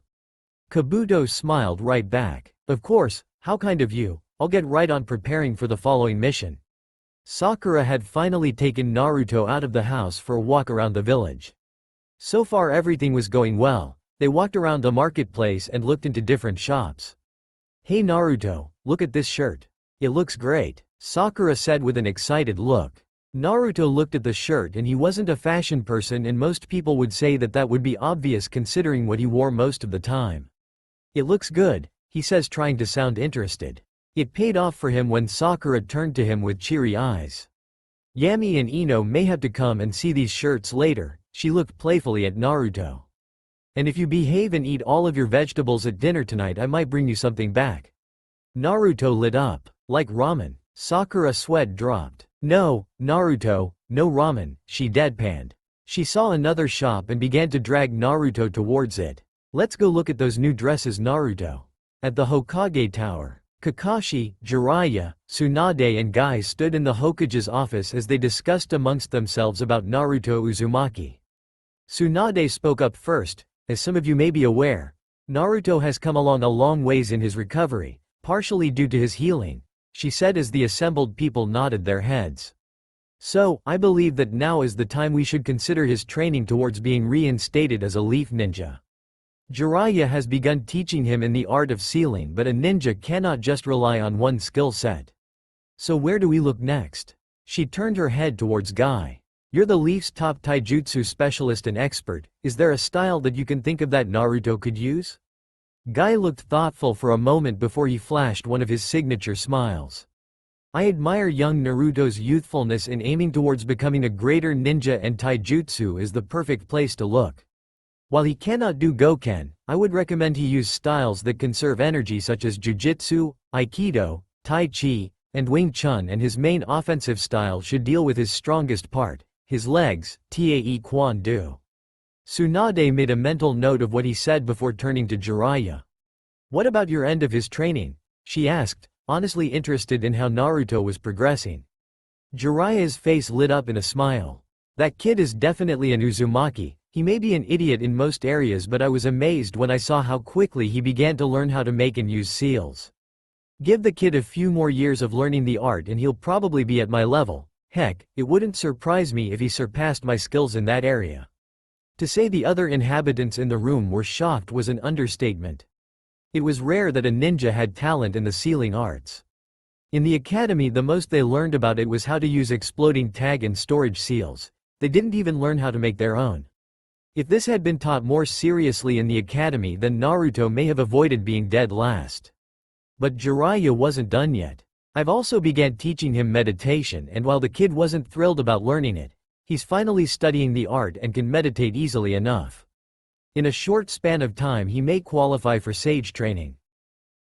Kabuto smiled right back. "Of course, how kind of you. I'll get right on preparing for the following mission." Sakura had finally taken Naruto out of the house for a walk around the village. So far everything was going well. They walked around the marketplace and looked into different shops. "Hey Naruto, look at this shirt. It looks great," Sakura said with an excited look. Naruto looked at the shirt, and he wasn't a fashion person, and most people would say that that would be obvious considering what he wore most of the time. "It looks good," he says, trying to sound interested. It paid off for him when Sakura turned to him with cheery eyes. "Yami and Ino may have to come and see these shirts later," she looked playfully at Naruto. "And if you behave and eat all of your vegetables at dinner tonight, I might bring you something back." Naruto lit up. "Like ramen?" Sakura sweat dropped. "No, Naruto, no ramen," she deadpanned. She saw another shop and began to drag Naruto towards it. "Let's go look at those new dresses, Naruto." At the Hokage Tower, Kakashi, Jiraiya, Tsunade and Guy stood in the Hokage's office as they discussed amongst themselves about Naruto Uzumaki. Tsunade spoke up first. "As some of you may be aware, Naruto has come along a long ways in his recovery, partially due to his healing," she said as the assembled people nodded their heads. "So, I believe that now is the time we should consider his training towards being reinstated as a Leaf Ninja. Jiraiya has begun teaching him in the art of sealing, but a ninja cannot just rely on one skill set. So where do we look next?" She turned her head towards Guy. "You're the Leaf's top taijutsu specialist and expert. Is there a style that you can think of that Naruto could use?" Guy looked thoughtful for a moment before he flashed one of his signature smiles. "I admire young Naruto's youthfulness in aiming towards becoming a greater ninja, and taijutsu is the perfect place to look. While he cannot do Goken, I would recommend he use styles that conserve energy such as Jujitsu, Aikido, Tai Chi, and Wing Chun, and his main offensive style should deal with his strongest part, his legs, Tae Kwon Do." Tsunade made a mental note of what he said before turning to Jiraiya. "What about your end of his training?" she asked, honestly interested in how Naruto was progressing. Jiraiya's face lit up in a smile. "That kid is definitely an Uzumaki. He may be an idiot in most areas, but I was amazed when I saw how quickly he began to learn how to make and use seals. Give the kid a few more years of learning the art and he'll probably be at my level. Heck, it wouldn't surprise me if he surpassed my skills in that area." To say the other inhabitants in the room were shocked was an understatement. It was rare that a ninja had talent in the sealing arts. In the academy, the most they learned about it was how to use exploding tag and storage seals. They didn't even learn how to make their own. If this had been taught more seriously in the academy, then Naruto may have avoided being dead last. But Jiraiya wasn't done yet. I've also began teaching him meditation, and while the kid wasn't thrilled about learning it, he's finally studying the art and can meditate easily enough. In a short span of time he may qualify for sage training.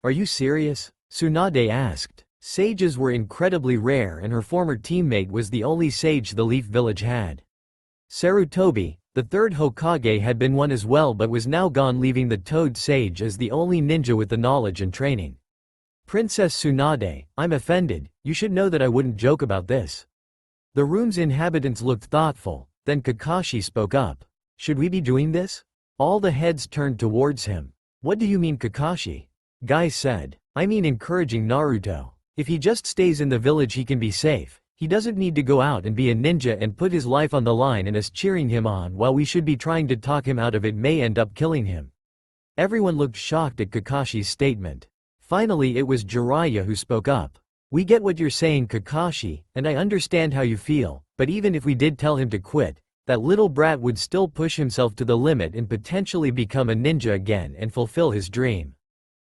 Are you serious? Tsunade asked. Sages were incredibly rare and her former teammate was the only sage the Leaf Village had. Sarutobi, the third Hokage, had been one as well but was now gone, leaving the Toad Sage as the only ninja with the knowledge and training. Princess Tsunade, I'm offended, you should know that I wouldn't joke about this. The room's inhabitants looked thoughtful, then Kakashi spoke up. Should we be doing this? All the heads turned towards him. What do you mean, Kakashi? Guy said. I mean encouraging Naruto. If he just stays in the village he can be safe. He doesn't need to go out and be a ninja and put his life on the line, and us cheering him on while we should be trying to talk him out of it may end up killing him. Everyone looked shocked at Kakashi's statement. Finally it was Jiraiya who spoke up. We get what you're saying, Kakashi, and I understand how you feel, but even if we did tell him to quit, that little brat would still push himself to the limit and potentially become a ninja again and fulfill his dream.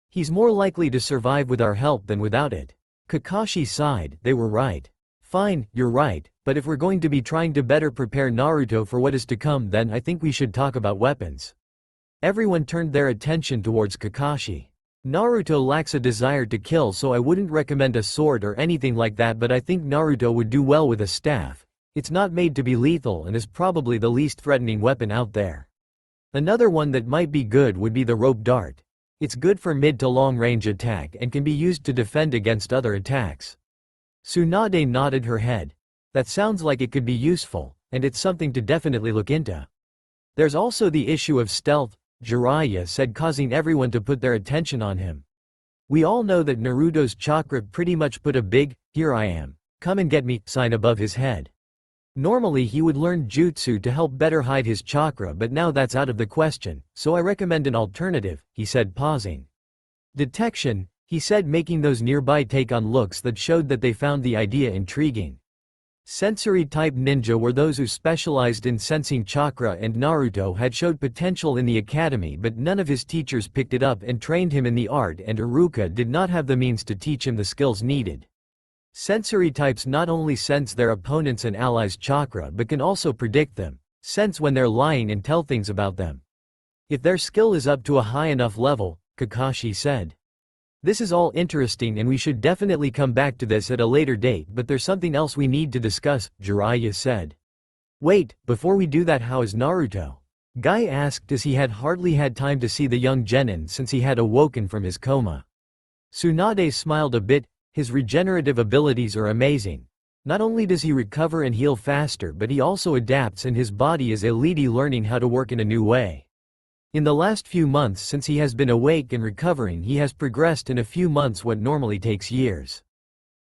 He's more likely to survive with our help than without it. Kakashi sighed. They were right. Fine, you're right, but if we're going to be trying to better prepare Naruto for what is to come, then I think we should talk about weapons. Everyone turned their attention towards Kakashi. Naruto lacks a desire to kill, so I wouldn't recommend a sword or anything like that, but I think Naruto would do well with a staff. It's not made to be lethal and is probably the least threatening weapon out there. Another one that might be good would be the rope dart. It's good for mid to long range attack and can be used to defend against other attacks. Tsunade nodded her head. That sounds like it could be useful, and it's something to definitely look into. There's also the issue of stealth, Jiraiya said, causing everyone to put their attention on him. We all know that Naruto's chakra pretty much put a big, "Here I am, come and get me" sign above his head. Normally he would learn jutsu to help better hide his chakra, but now that's out of the question, so I recommend an alternative, he said, pausing. Detection, he said, making those nearby take on looks that showed that they found the idea intriguing. Sensory-type ninja were those who specialized in sensing chakra, and Naruto had showed potential in the academy, but none of his teachers picked it up and trained him in the art, and Iruka did not have the means to teach him the skills needed. Sensory types not only sense their opponents' and allies' chakra but can also predict them, sense when they're lying, and tell things about them. If their skill is up to a high enough level, Kakashi said. This is all interesting and we should definitely come back to this at a later date, but there's something else we need to discuss, Jiraiya said. Wait, before we do that, how is Naruto? Guy asked as he had hardly had time to see the young genin since he had awoken from his coma. Tsunade smiled a bit. His regenerative abilities are amazing. Not only does he recover and heal faster, but he also adapts, and his body is elite, learning how to work in a new way. In the last few months since he has been awake and recovering, he has progressed in a few months what normally takes years.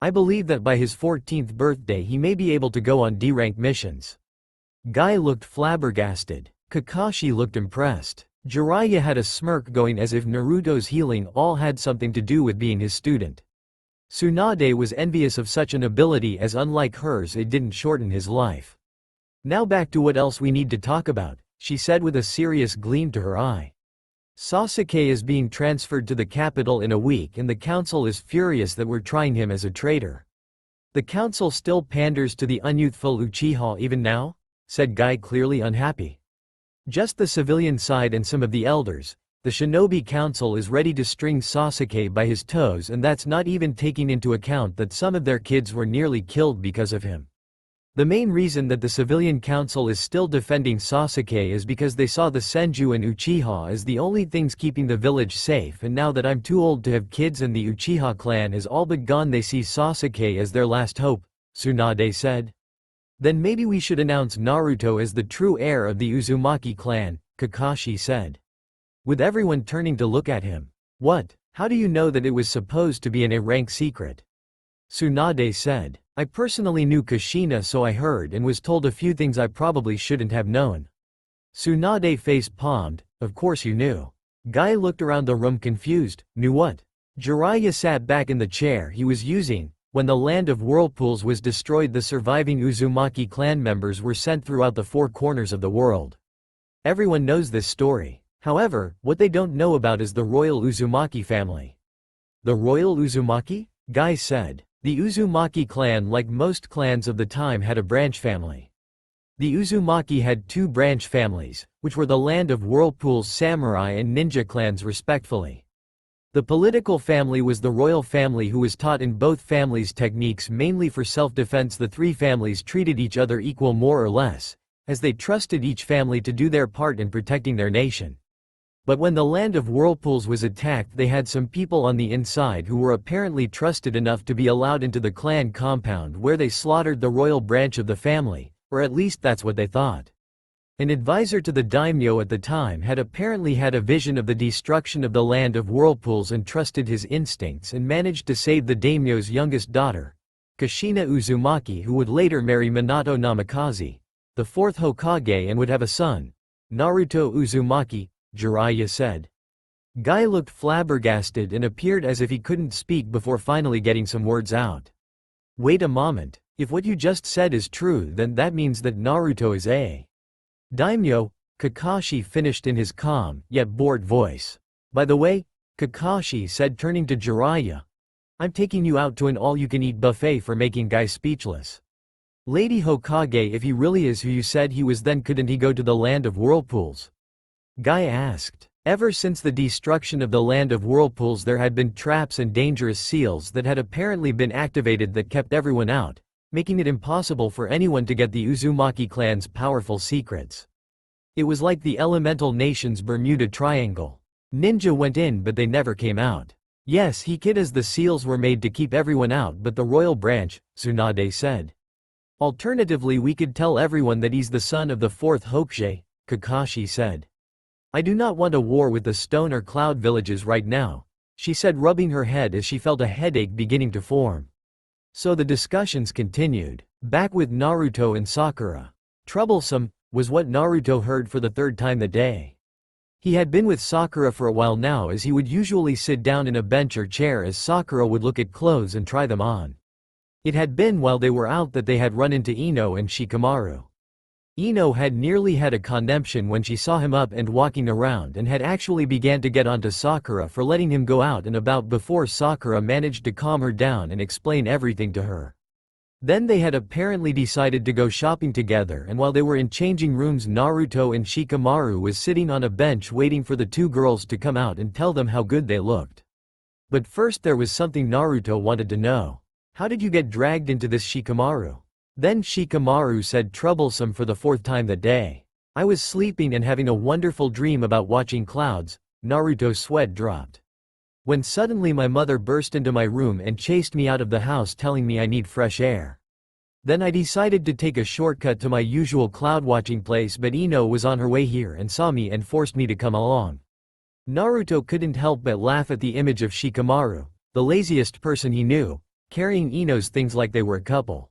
I believe that by his 14th birthday he may be able to go on D-rank missions. Guy looked flabbergasted. Kakashi looked impressed. Jiraiya had a smirk going, as if Naruto's healing all had something to do with being his student. Tsunade was envious of such an ability, as unlike hers it didn't shorten his life. Now back to what else we need to talk about, she said with a serious gleam to her eye. Sasuke is being transferred to the capital in a week, and the council is furious that we're trying him as a traitor. The council still panders to the unyouthful Uchiha even now? Said Guy, clearly unhappy. Just the civilian side and some of the elders. The Shinobi Council is ready to string Sasuke by his toes, and that's not even taking into account that some of their kids were nearly killed because of him. The main reason that the civilian council is still defending Sasuke is because they saw the Senju and Uchiha as the only things keeping the village safe, and now that I'm too old to have kids and the Uchiha clan is all but gone, they see Sasuke as their last hope, Tsunade said. Then maybe we should announce Naruto as the true heir of the Uzumaki clan, Kakashi said. With everyone turning to look at him. What? How do you know that it was supposed to be an A-rank secret? Tsunade said. I personally knew Kushina, so I heard and was told a few things I probably shouldn't have known. Tsunade face palmed. Of course you knew. Guy looked around the room confused. Knew what? Jiraiya sat back in the chair he was using. When the land of whirlpools was destroyed, the surviving Uzumaki clan members were sent throughout the four corners of the world. Everyone knows this story. However, what they don't know about is the royal Uzumaki family. The royal Uzumaki? Guy said. The Uzumaki clan, like most clans of the time, had a branch family. The Uzumaki had two branch families, which were the Land of Whirlpools samurai and ninja clans respectively. The political family was the royal family, who was taught in both families techniques mainly for self-defense. The three families treated each other equal more or less, as they trusted each family to do their part in protecting their nation. But when the Land of Whirlpools was attacked, they had some people on the inside who were apparently trusted enough to be allowed into the clan compound, where they slaughtered the royal branch of the family, or at least that's what they thought. An advisor to the daimyo at the time had apparently had a vision of the destruction of the Land of Whirlpools and trusted his instincts and managed to save the daimyo's youngest daughter, Kushina Uzumaki, who would later marry Minato Namikaze, the fourth Hokage, and would have a son, Naruto Uzumaki, Jiraiya said. Guy looked flabbergasted and appeared as if he couldn't speak before finally getting some words out. Wait a moment, if what you just said is true, then that means that Naruto is a daimyo, Kakashi finished in his calm, yet bored voice. By the way, Kakashi said, turning to Jiraiya, I'm taking you out to an all-you-can-eat buffet for making Guy speechless. Lady Hokage, if he really is who you said he was, then couldn't he go to the Land of Whirlpools? Guy asked. Ever since the destruction of the Land of Whirlpools, there had been traps and dangerous seals that had apparently been activated that kept everyone out, making it impossible for anyone to get the Uzumaki clan's powerful secrets. It was like the elemental nation's Bermuda Triangle. Ninja went in but they never came out. Yes, he kid, as the seals were made to keep everyone out but the royal branch, Tsunade said. Alternatively, we could tell everyone that he's the son of the fourth Hokage, Kakashi said. I do not want a war with the stone or cloud villages right now, she said, rubbing her head as she felt a headache beginning to form. So the discussions continued. Back with Naruto and Sakura. Troublesome, was what Naruto heard for the third time that day. He had been with Sakura for a while now, as he would usually sit down in a bench or chair as Sakura would look at clothes and try them on. It had been while they were out that they had run into Ino and Shikamaru. Ino had nearly had a conniption when she saw him up and walking around, and had actually began to get onto Sakura for letting him go out and about before Sakura managed to calm her down and explain everything to her. Then they had apparently decided to go shopping together, and while they were in changing rooms, Naruto and Shikamaru was sitting on a bench waiting for the two girls to come out and tell them how good they looked. But first there was something Naruto wanted to know. How did you get dragged into this, Shikamaru? Then Shikamaru said, troublesome for the fourth time that day. I was sleeping and having a wonderful dream about watching clouds. Naruto's sweat dropped. When suddenly my mother burst into my room and chased me out of the house, telling me I need fresh air. Then I decided to take a shortcut to my usual cloud watching place, but Ino was on her way here and saw me and forced me to come along. Naruto couldn't help but laugh at the image of Shikamaru, the laziest person he knew, carrying Ino's things like they were a couple.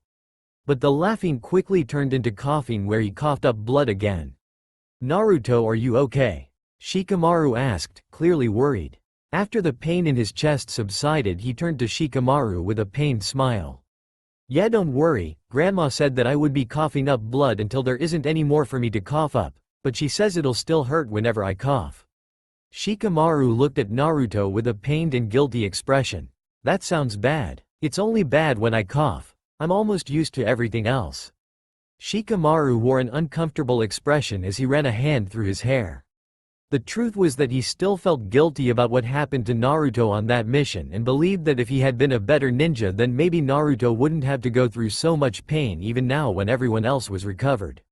But the laughing quickly turned into coughing, where he coughed up blood again. Naruto, are you okay? Shikamaru asked, clearly worried. After the pain in his chest subsided, he turned to Shikamaru with a pained smile. Yeah, don't worry, Grandma said that I would be coughing up blood until there isn't any more for me to cough up, but she says it'll still hurt whenever I cough. Shikamaru looked at Naruto with a pained and guilty expression. That sounds bad. It's only bad when I cough. I'm almost used to everything else. Shikamaru wore an uncomfortable expression as he ran a hand through his hair. The truth was that he still felt guilty about what happened to Naruto on that mission, and believed that if he had been a better ninja, then maybe Naruto wouldn't have to go through so much pain even now when everyone else was recovered.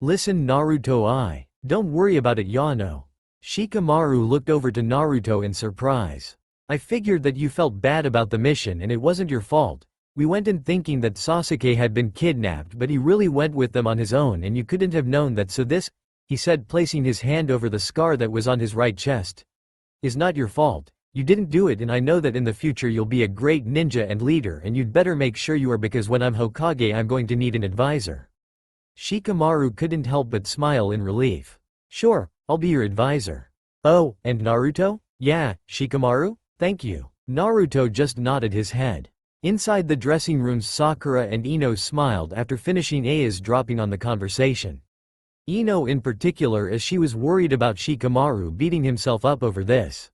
Listen, Naruto, don't worry about it, Yano. Shikamaru looked over to Naruto in surprise. I figured that you felt bad about the mission and it wasn't your fault. We went in thinking that Sasuke had been kidnapped, but he really went with them on his own, and you couldn't have known that, so this, he said, placing his hand over the scar that was on his right chest, is not your fault. You didn't do it, and I know that in the future you'll be a great ninja and leader, and you'd better make sure you are, because when I'm Hokage I'm going to need an advisor. Shikamaru couldn't help but smile in relief. Sure, I'll be your advisor. Oh, and Naruto? Yeah, Shikamaru? Thank you. Naruto just nodded his head. Inside the dressing rooms, Sakura and Ino smiled after finishing Aya's dropping on the conversation. Ino in particular, as she was worried about Shikamaru beating himself up over this.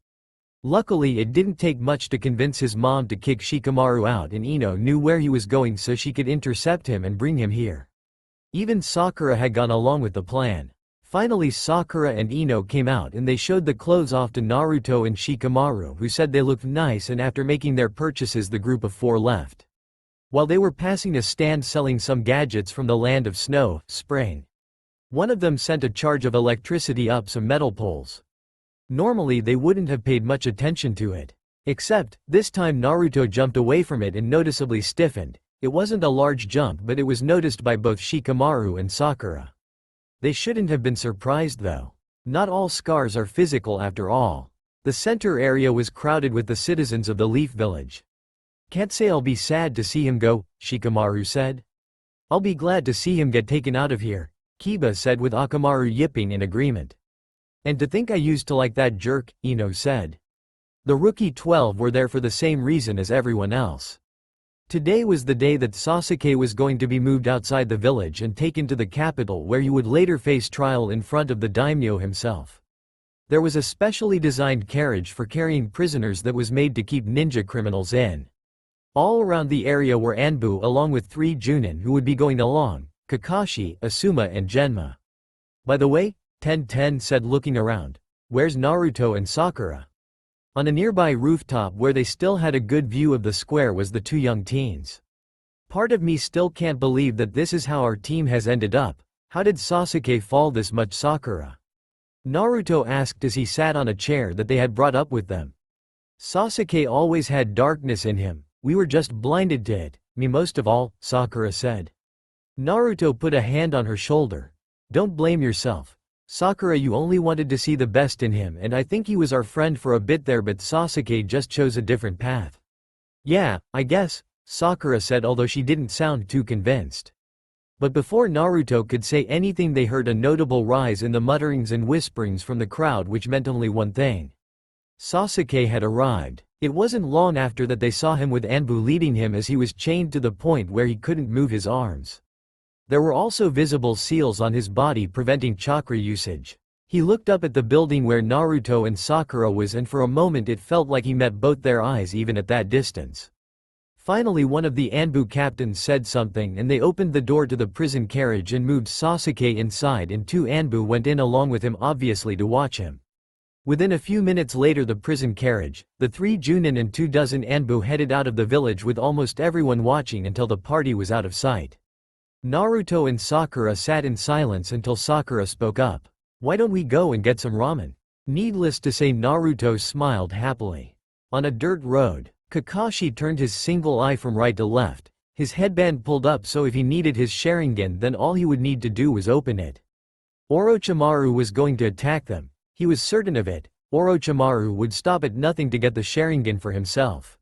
Luckily, it didn't take much to convince his mom to kick Shikamaru out, and Ino knew where he was going so she could intercept him and bring him here. Even Sakura had gone along with the plan. Finally, Sakura and Ino came out and they showed the clothes off to Naruto and Shikamaru, who said they looked nice, and after making their purchases the group of 4 left. While they were passing a stand selling some gadgets from the land of snow, spring. One of them sent a charge of electricity up some metal poles. Normally they wouldn't have paid much attention to it. Except, this time Naruto jumped away from it and noticeably stiffened. It wasn't a large jump, but it was noticed by both Shikamaru and Sakura. They shouldn't have been surprised though. Not all scars are physical after all. The center area was crowded with the citizens of the Leaf Village. "Can't say I'll be sad to see him go," Shikamaru said. "I'll be glad to see him get taken out of here," Kiba said, with Akamaru yipping in agreement. "And to think I used to like that jerk," Ino said. The Rookie 12 were there for the same reason as everyone else. Today was the day that Sasuke was going to be moved outside the village and taken to the capital, where he would later face trial in front of the daimyo himself. There was a specially designed carriage for carrying prisoners that was made to keep ninja criminals in. All around the area were Anbu along with 3 Junin who would be going along: Kakashi, Asuma and Genma. "By the way," Ten said, looking around, "where's Naruto and Sakura?" On a nearby rooftop where they still had a good view of the square was the 2 young teens. "Part of me still can't believe that this is how our team has ended up. How did Sasuke fall this much, Sakura?" Naruto asked as he sat on a chair that they had brought up with them. "Sasuke always had darkness in him. We were just blinded to it, me most of all," Sakura said. Naruto put a hand on her shoulder. "Don't blame yourself. Sakura, you only wanted to see the best in him, and I think he was our friend for a bit there, but Sasuke just chose a different path." "Yeah, I guess," Sakura said, although she didn't sound too convinced. But before Naruto could say anything, they heard a notable rise in the mutterings and whisperings from the crowd, which meant only one thing. Sasuke had arrived. It wasn't long after that they saw him with Anbu leading him, as he was chained to the point where he couldn't move his arms. There were also visible seals on his body preventing chakra usage. He looked up at the building where Naruto and Sakura was, and for a moment it felt like he met both their eyes even at that distance. Finally, one of the Anbu captains said something and they opened the door to the prison carriage and moved Sasuke inside, and 2 Anbu went in along with him, obviously to watch him. Within a few minutes later, the prison carriage, the 3 Junin and 24 Anbu headed out of the village, with almost everyone watching until the party was out of sight. Naruto and Sakura sat in silence until Sakura spoke up. "Why don't we go and get some ramen?" Needless to say, Naruto smiled happily. On a dirt road, Kakashi turned his single eye from right to left, his headband pulled up so if he needed his Sharingan then all he would need to do was open it. Orochimaru was going to attack them. He was certain of it. Orochimaru would stop at nothing to get the Sharingan for himself.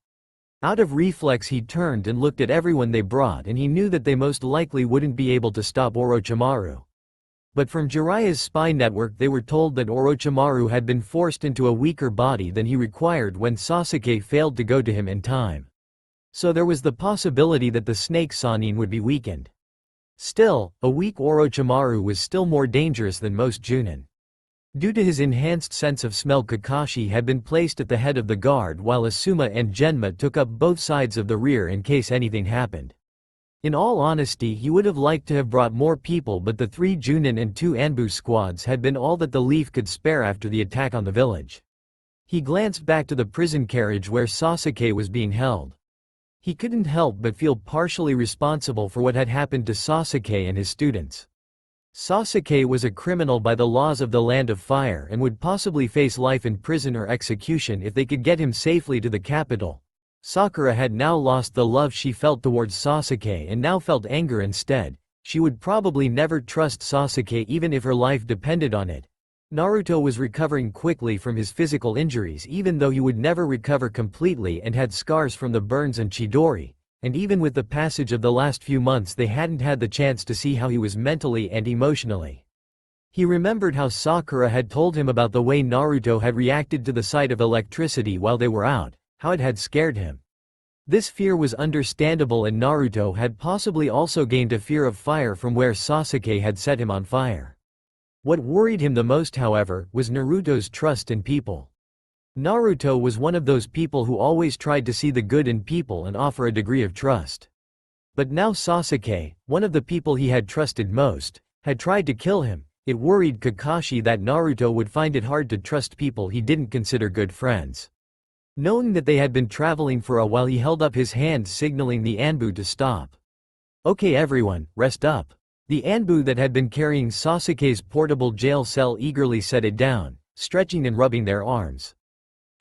Out of reflex he turned and looked at everyone they brought, and he knew that they most likely wouldn't be able to stop Orochimaru. But from Jiraiya's spy network they were told that Orochimaru had been forced into a weaker body than he required when Sasuke failed to go to him in time. So there was the possibility that the snake Sannin would be weakened. Still, a weak Orochimaru was still more dangerous than most Junin. Due to his enhanced sense of smell, Kakashi had been placed at the head of the guard while Asuma and Genma took up both sides of the rear in case anything happened. In all honesty, he would have liked to have brought more people, but the 3 Junin and 2 Anbu squads had been all that the Leaf could spare after the attack on the village. He glanced back to the prison carriage where Sasuke was being held. He couldn't help but feel partially responsible for what had happened to Sasuke and his students. Sasuke was a criminal by the laws of the Land of Fire and would possibly face life in prison or execution if they could get him safely to the capital. Sakura had now lost the love she felt towards Sasuke and now felt anger instead. She would probably never trust Sasuke even if her life depended on it. Naruto was recovering quickly from his physical injuries, even though he would never recover completely and had scars from the burns and Chidori. And even with the passage of the last few months they hadn't had the chance to see how he was mentally and emotionally. He remembered how Sakura had told him about the way Naruto had reacted to the sight of electricity while they were out, how it had scared him. This fear was understandable, and Naruto had possibly also gained a fear of fire from where Sasuke had set him on fire. What worried him the most, however, was Naruto's trust in people. Naruto was one of those people who always tried to see the good in people and offer a degree of trust. But now Sasuke, one of the people he had trusted most, had tried to kill him. It worried Kakashi that Naruto would find it hard to trust people he didn't consider good friends. Knowing that they had been traveling for a while, he held up his hand signaling the Anbu to stop. "Okay everyone, rest up." The Anbu that had been carrying Sasuke's portable jail cell eagerly set it down, stretching and rubbing their arms.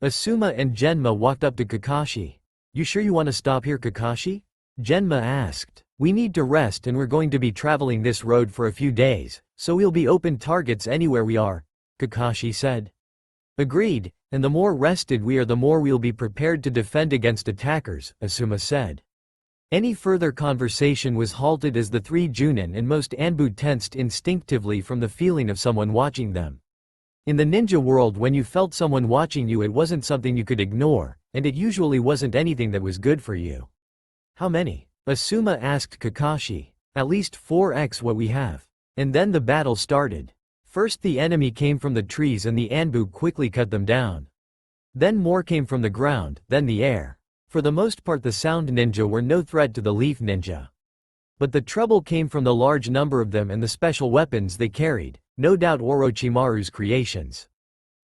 Asuma and Genma walked up to Kakashi. "You sure you want to stop here, Kakashi?" Genma asked. "We need to rest and we're going to be traveling this road for a few days, so we'll be open targets anywhere we are," Kakashi said. "Agreed, and the more rested we are the more we'll be prepared to defend against attackers," Asuma said. Any further conversation was halted as the three Junin and most Anbu tensed instinctively from the feeling of someone watching them. In the ninja world, when you felt someone watching you, it wasn't something you could ignore, and it usually wasn't anything that was good for you. "How many?" Asuma asked Kakashi. "At least 4x what we have." And then the battle started. First the enemy came from the trees and the Anbu quickly cut them down. Then more came from the ground, then the air. For the most part the sound ninja were no threat to the leaf ninja. But the trouble came from the large number of them and the special weapons they carried, no doubt Orochimaru's creations.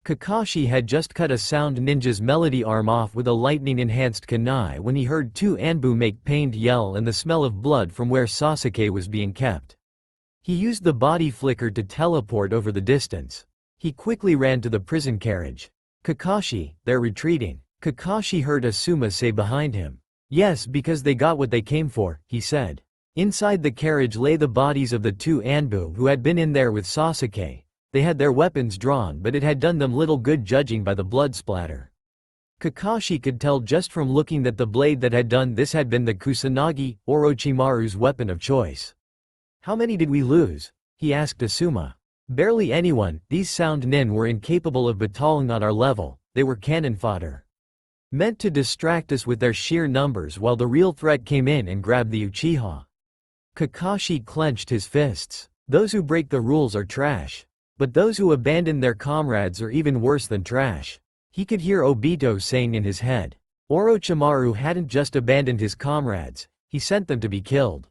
Kakashi had just cut a sound ninja's melody arm off with a lightning-enhanced kunai when he heard two Anbu make pained yell and the smell of blood from where Sasuke was being kept. He used the body flicker to teleport over the distance. He quickly ran to the prison carriage. "Kakashi, they're retreating," Kakashi heard Asuma say behind him. "Yes, because they got what they came for," he said. Inside the carriage lay the bodies of the two Anbu who had been in there with Sasuke. They had their weapons drawn, but it had done them little good judging by the blood splatter. Kakashi could tell just from looking that the blade that had done this had been the Kusanagi, Orochimaru's weapon of choice. "How many did we lose?" he asked Asuma. "Barely anyone. These sound nin were incapable of battling on our level, they were cannon fodder. Meant to distract us with their sheer numbers while the real threat came in and grabbed the Uchiha." Kakashi clenched his fists. "Those who break the rules are trash. But those who abandon their comrades are even worse than trash." He could hear Obito saying in his head. Orochimaru hadn't just abandoned his comrades, he sent them to be killed.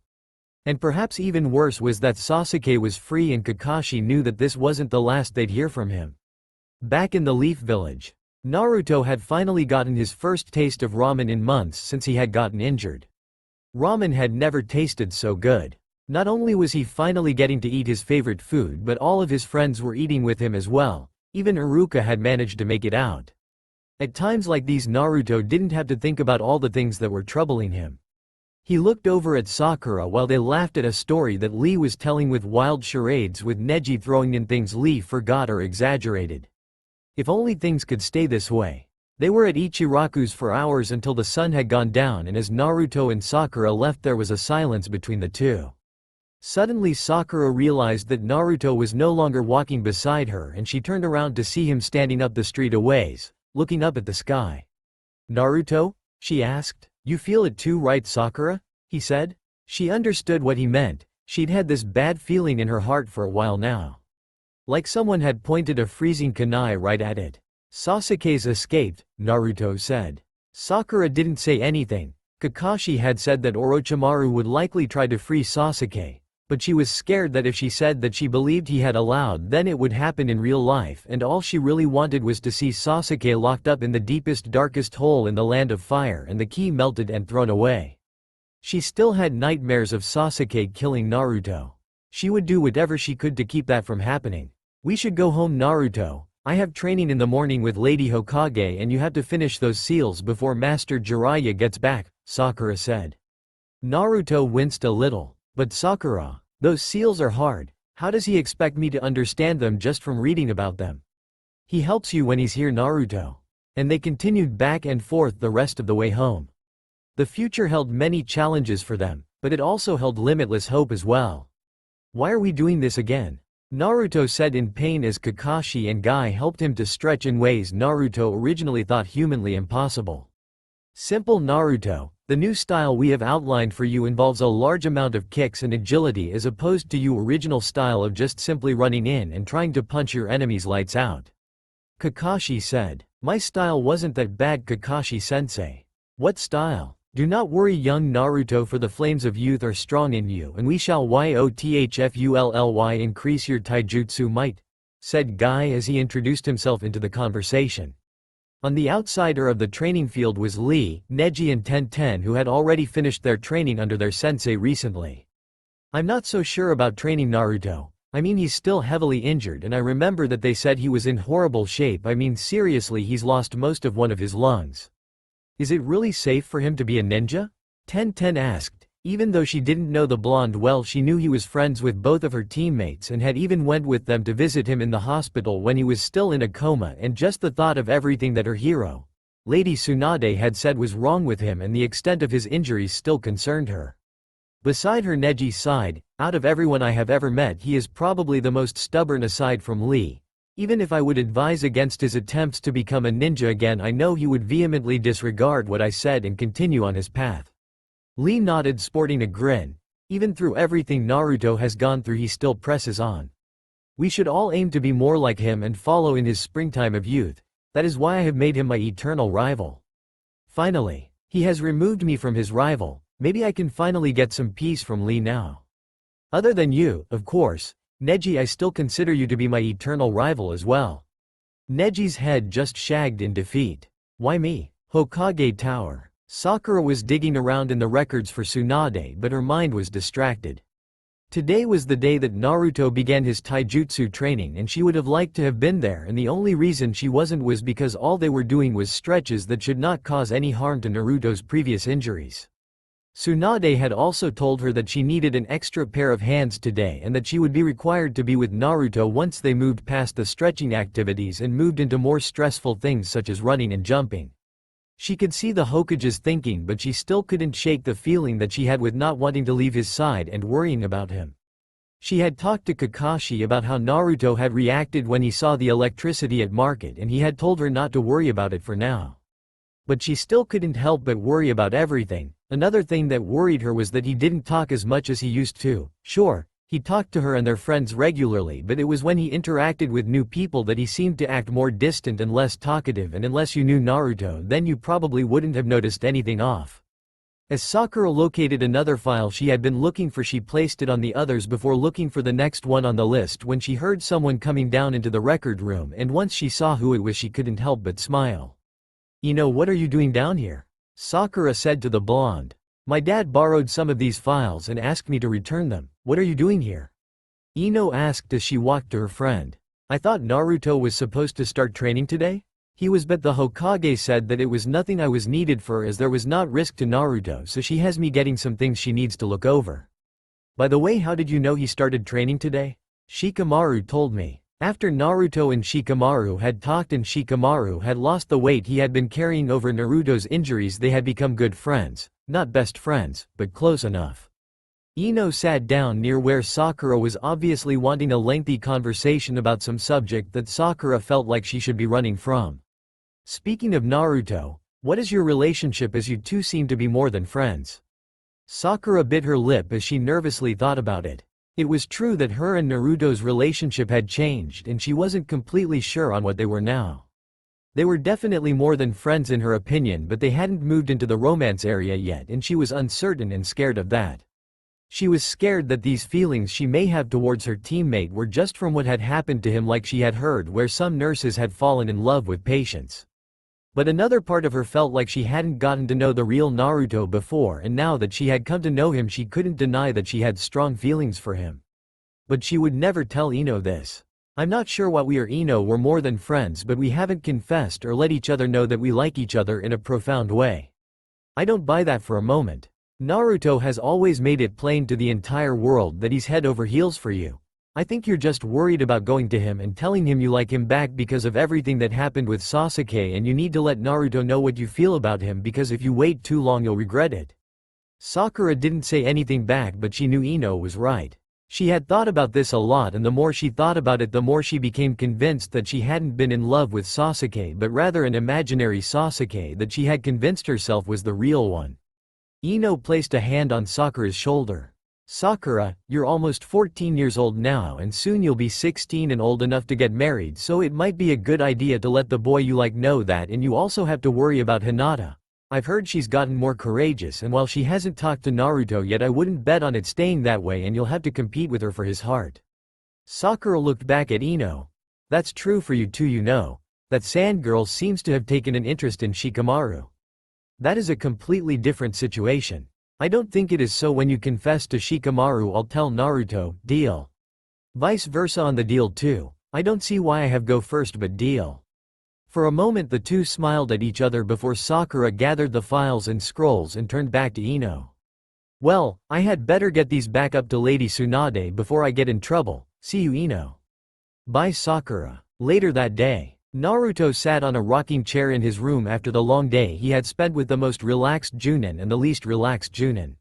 And perhaps even worse was that Sasuke was free and Kakashi knew that this wasn't the last they'd hear from him. Back in the Leaf Village, Naruto had finally gotten his first taste of ramen in months since he had gotten injured. Ramen had never tasted so good. Not only was he finally getting to eat his favorite food, but all of his friends were eating with him as well. Even Iruka had managed to make it out. At times like these Naruto didn't have to think about all the things that were troubling him. He looked over at Sakura while they laughed at a story that Lee was telling with wild charades with Neji throwing in things Lee forgot or exaggerated. If only things could stay this way. They were at Ichiraku's for hours until the sun had gone down, and as Naruto and Sakura left there was a silence between the two. Suddenly Sakura realized that Naruto was no longer walking beside her and she turned around to see him standing up the street a ways, looking up at the sky. "Naruto?" she asked. "You feel it too, right, Sakura?" he said. She understood what he meant. She'd had this bad feeling in her heart for a while now. Like someone had pointed a freezing kunai right at it. "Sasuke's escaped," Naruto said. Sakura didn't say anything. Kakashi had said that Orochimaru would likely try to free Sasuke. But she was scared that if she said that she believed he had allowed, then it would happen in real life, and all she really wanted was to see Sasuke locked up in the deepest, darkest hole in the land of fire and the key melted and thrown away. She still had nightmares of Sasuke killing Naruto. She would do whatever she could to keep that from happening. "We should go home, Naruto. I have training in the morning with Lady Hokage and you have to finish those seals before Master Jiraiya gets back," Sakura said. Naruto winced a little. "But Sakura, those seals are hard. How does he expect me to understand them just from reading about them?" "He helps you when he's here, Naruto." And they continued back and forth the rest of the way home. The future held many challenges for them, but it also held limitless hope as well. "Why are we doing this again?" Naruto said in pain as Kakashi and Guy helped him to stretch in ways Naruto originally thought humanly impossible. "Simple, Naruto. The new style we have outlined for you involves a large amount of kicks and agility as opposed to your original style of just simply running in and trying to punch your enemies lights out. Kakashi said. My style wasn't that bad, Kakashi-sensei. What style? Do not worry, young Naruto, for the flames of youth are strong in you, and we shall YOTHFULLY increase your taijutsu might, said Guy as he introduced himself into the conversation. On the outsider of the training field was Lee, Neji and Tenten, who had already finished their training under their sensei recently. I'm not so sure about training Naruto. I mean, he's still heavily injured, and I remember that they said he was in horrible shape. I mean, seriously, he's lost most of one of his lungs. Is it really safe for him to be a ninja? Tenten asked. Even though she didn't know the blonde well, she knew he was friends with both of her teammates and had even went with them to visit him in the hospital when he was still in a coma, and just the thought of everything that her hero, Lady Tsunade, had said was wrong with him and the extent of his injuries still concerned her. Beside her, Neji sighed. Out of everyone I have ever met, he is probably the most stubborn aside from Lee. Even if I would advise against his attempts to become a ninja again, I know he would vehemently disregard what I said and continue on his path. Lee nodded, sporting a grin. Even through everything Naruto has gone through, he still presses on. We should all aim to be more like him and follow in his springtime of youth. That is why I have made him my eternal rival. Finally, he has removed me from his rival. Maybe I can finally get some peace from Lee now. Other than you, of course, Neji, I still consider you to be my eternal rival as well. Neji's head just shagged in defeat. Why me? Hokage Tower. Sakura was digging around in the records for Tsunade, but her mind was distracted. Today was the day that Naruto began his taijutsu training, and she would have liked to have been there, and the only reason she wasn't was because all they were doing was stretches that should not cause any harm to Naruto's previous injuries. Tsunade had also told her that she needed an extra pair of hands today and that she would be required to be with Naruto once they moved past the stretching activities and moved into more stressful things such as running and jumping. She could see the Hokage's thinking, but she still couldn't shake the feeling that she had with not wanting to leave his side and worrying about him. She had talked to Kakashi about how Naruto had reacted when he saw the electricity at market, and he had told her not to worry about it for now. But she still couldn't help but worry about everything. Another thing that worried her was that he didn't talk as much as he used to. Sure, he talked to her and their friends regularly, but it was when he interacted with new people that he seemed to act more distant and less talkative, and unless you knew Naruto, then you probably wouldn't have noticed anything off. As Sakura located another file she had been looking for, she placed it on the others before looking for the next one on the list when she heard someone coming down into the record room, and once she saw who it was, she couldn't help but smile. "Ino, what are you doing down here?" Sakura said to the blonde. "My dad borrowed some of these files and asked me to return them. What are you doing here?" Ino asked as she walked to her friend. "I thought Naruto was supposed to start training today? He was, but the Hokage said that it was nothing I was needed for, as there was not risk to Naruto, so she has me getting some things she needs to look over." "By the way, how did you know he started training today?" "Shikamaru told me." After Naruto and Shikamaru had talked and Shikamaru had lost the weight he had been carrying over Naruto's injuries, they had become good friends. Not best friends, but close enough. Ino sat down near where Sakura was, obviously wanting a lengthy conversation about some subject that Sakura felt like she should be running from. "Speaking of Naruto, what is your relationship, as you two seem to be more than friends?" Sakura bit her lip as she nervously thought about it. It was true that her and Naruto's relationship had changed, and she wasn't completely sure on what they were now. They were definitely more than friends in her opinion, but they hadn't moved into the romance area yet, and she was uncertain and scared of that. She was scared that these feelings she may have towards her teammate were just from what had happened to him, like she had heard where some nurses had fallen in love with patients. But another part of her felt like she hadn't gotten to know the real Naruto before, and now that she had come to know him, she couldn't deny that she had strong feelings for him. But she would never tell Ino this. "I'm not sure what we are, Ino. We're more than friends, but we haven't confessed or let each other know that we like each other in a profound way." "I don't buy that for a moment. Naruto has always made it plain to the entire world that he's head over heels for you. I think you're just worried about going to him and telling him you like him back because of everything that happened with Sasuke, and you need to let Naruto know what you feel about him, because if you wait too long you'll regret it." Sakura didn't say anything back, but she knew Ino was right. She had thought about this a lot, and the more she thought about it, the more she became convinced that she hadn't been in love with Sasuke, but rather an imaginary Sasuke that she had convinced herself was the real one. Ino placed a hand on Sakura's shoulder. Sakura, you're almost 14 years old now and soon you'll be 16 and old enough to get married, so it might be a good idea to let the boy you like know that, and you also have to worry about Hinata. I've heard she's gotten more courageous, and while she hasn't talked to Naruto yet, I wouldn't bet on it staying that way, and you'll have to compete with her for his heart. Sakura looked back at Ino. That's true for you too, you know. That sand girl seems to have taken an interest in Shikamaru. That is a completely different situation. I don't think it is, so when you confess to Shikamaru I'll tell Naruto, deal? Vice versa on the deal too. I don't see why I have go first, but deal. For a moment the two smiled at each other before Sakura gathered the files and scrolls and turned back to Ino. Well, I had better get these back up to Lady Tsunade before I get in trouble. See you, Ino. Bye, Sakura. Later that day, Naruto sat on a rocking chair in his room after the long day he had spent with the most relaxed Junin and the least relaxed Junin.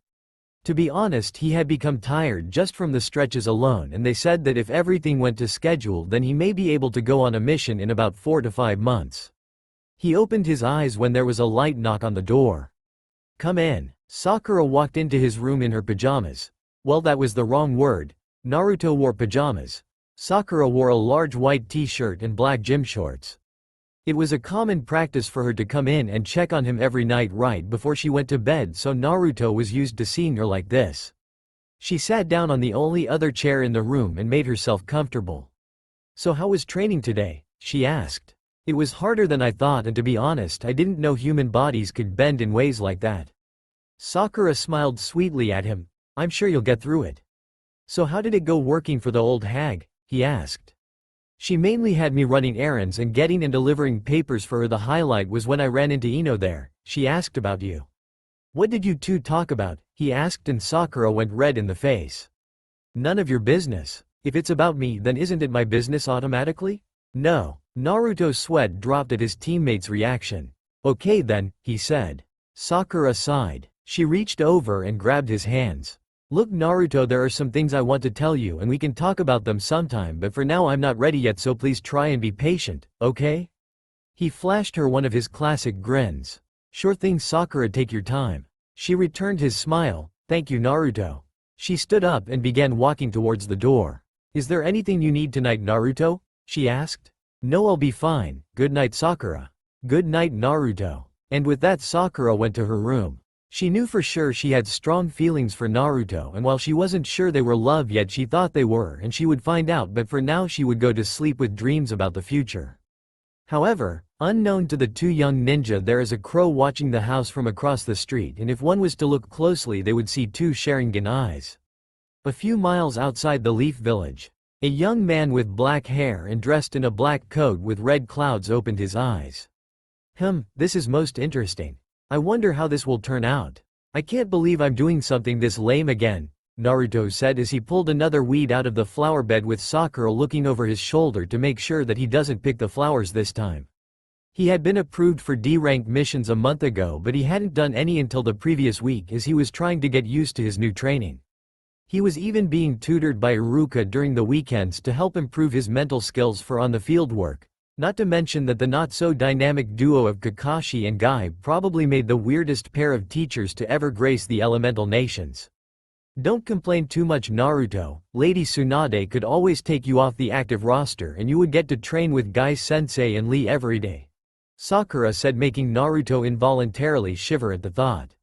To be honest, he had become tired just from the stretches alone, and they said that if everything went to schedule then he may be able to go on a mission in about 4 to 5 months. He opened his eyes when there was a light knock on the door. Come in. Sakura walked into his room in her pajamas. Well, that was the wrong word. Naruto wore pajamas. Sakura wore a large white t-shirt and black gym shorts. It was a common practice for her to come in and check on him every night right before she went to bed, so Naruto was used to seeing her like this. She sat down on the only other chair in the room and made herself comfortable. So how was training today? She asked. It was harder than I thought, and to be honest I didn't know human bodies could bend in ways like that. Sakura smiled sweetly at him. I'm sure you'll get through it. So how did it go working for the old hag? He asked. She mainly had me running errands and getting and delivering papers for her. The highlight was when I ran into Ino there. She asked about you. What did you two talk about? He asked, and Sakura went red in the face. None of your business. If it's about me, then isn't it my business automatically? No. Naruto's sweat dropped at his teammate's reaction. Okay then, he said. Sakura sighed. She reached over and grabbed his hands. Look, Naruto, there are some things I want to tell you and we can talk about them sometime, but for now I'm not ready yet, so please try and be patient, okay? He flashed her one of his classic grins. Sure thing, Sakura, take your time. She returned his smile. Thank you, Naruto. She stood up and began walking towards the door. Is there anything you need tonight, Naruto? She asked. No, I'll be fine. Good night, Sakura. Good night, Naruto. And with that, Sakura went to her room. She knew for sure she had strong feelings for Naruto, and while she wasn't sure they were love yet, she thought they were, and she would find out, but for now she would go to sleep with dreams about the future. However, unknown to the two young ninja, there is a crow watching the house from across the street, and if one was to look closely they would see two Sharingan eyes. A few miles outside the Leaf Village, a young man with black hair and dressed in a black coat with red clouds opened his eyes. This is most interesting. I wonder how this will turn out. I can't believe I'm doing something this lame again, Naruto said as he pulled another weed out of the flower bed, with Sakura looking over his shoulder to make sure that he doesn't pick the flowers this time. He had been approved for D-rank missions a month ago, but he hadn't done any until the previous week as he was trying to get used to his new training. He was even being tutored by Iruka during the weekends to help improve his mental skills for on-the-field work. Not to mention that the not-so-dynamic duo of Kakashi and Guy probably made the weirdest pair of teachers to ever grace the elemental nations. Don't complain too much, Naruto. Lady Tsunade could always take you off the active roster and you would get to train with Guy-sensei and Lee every day. Sakura said, making Naruto involuntarily shiver at the thought.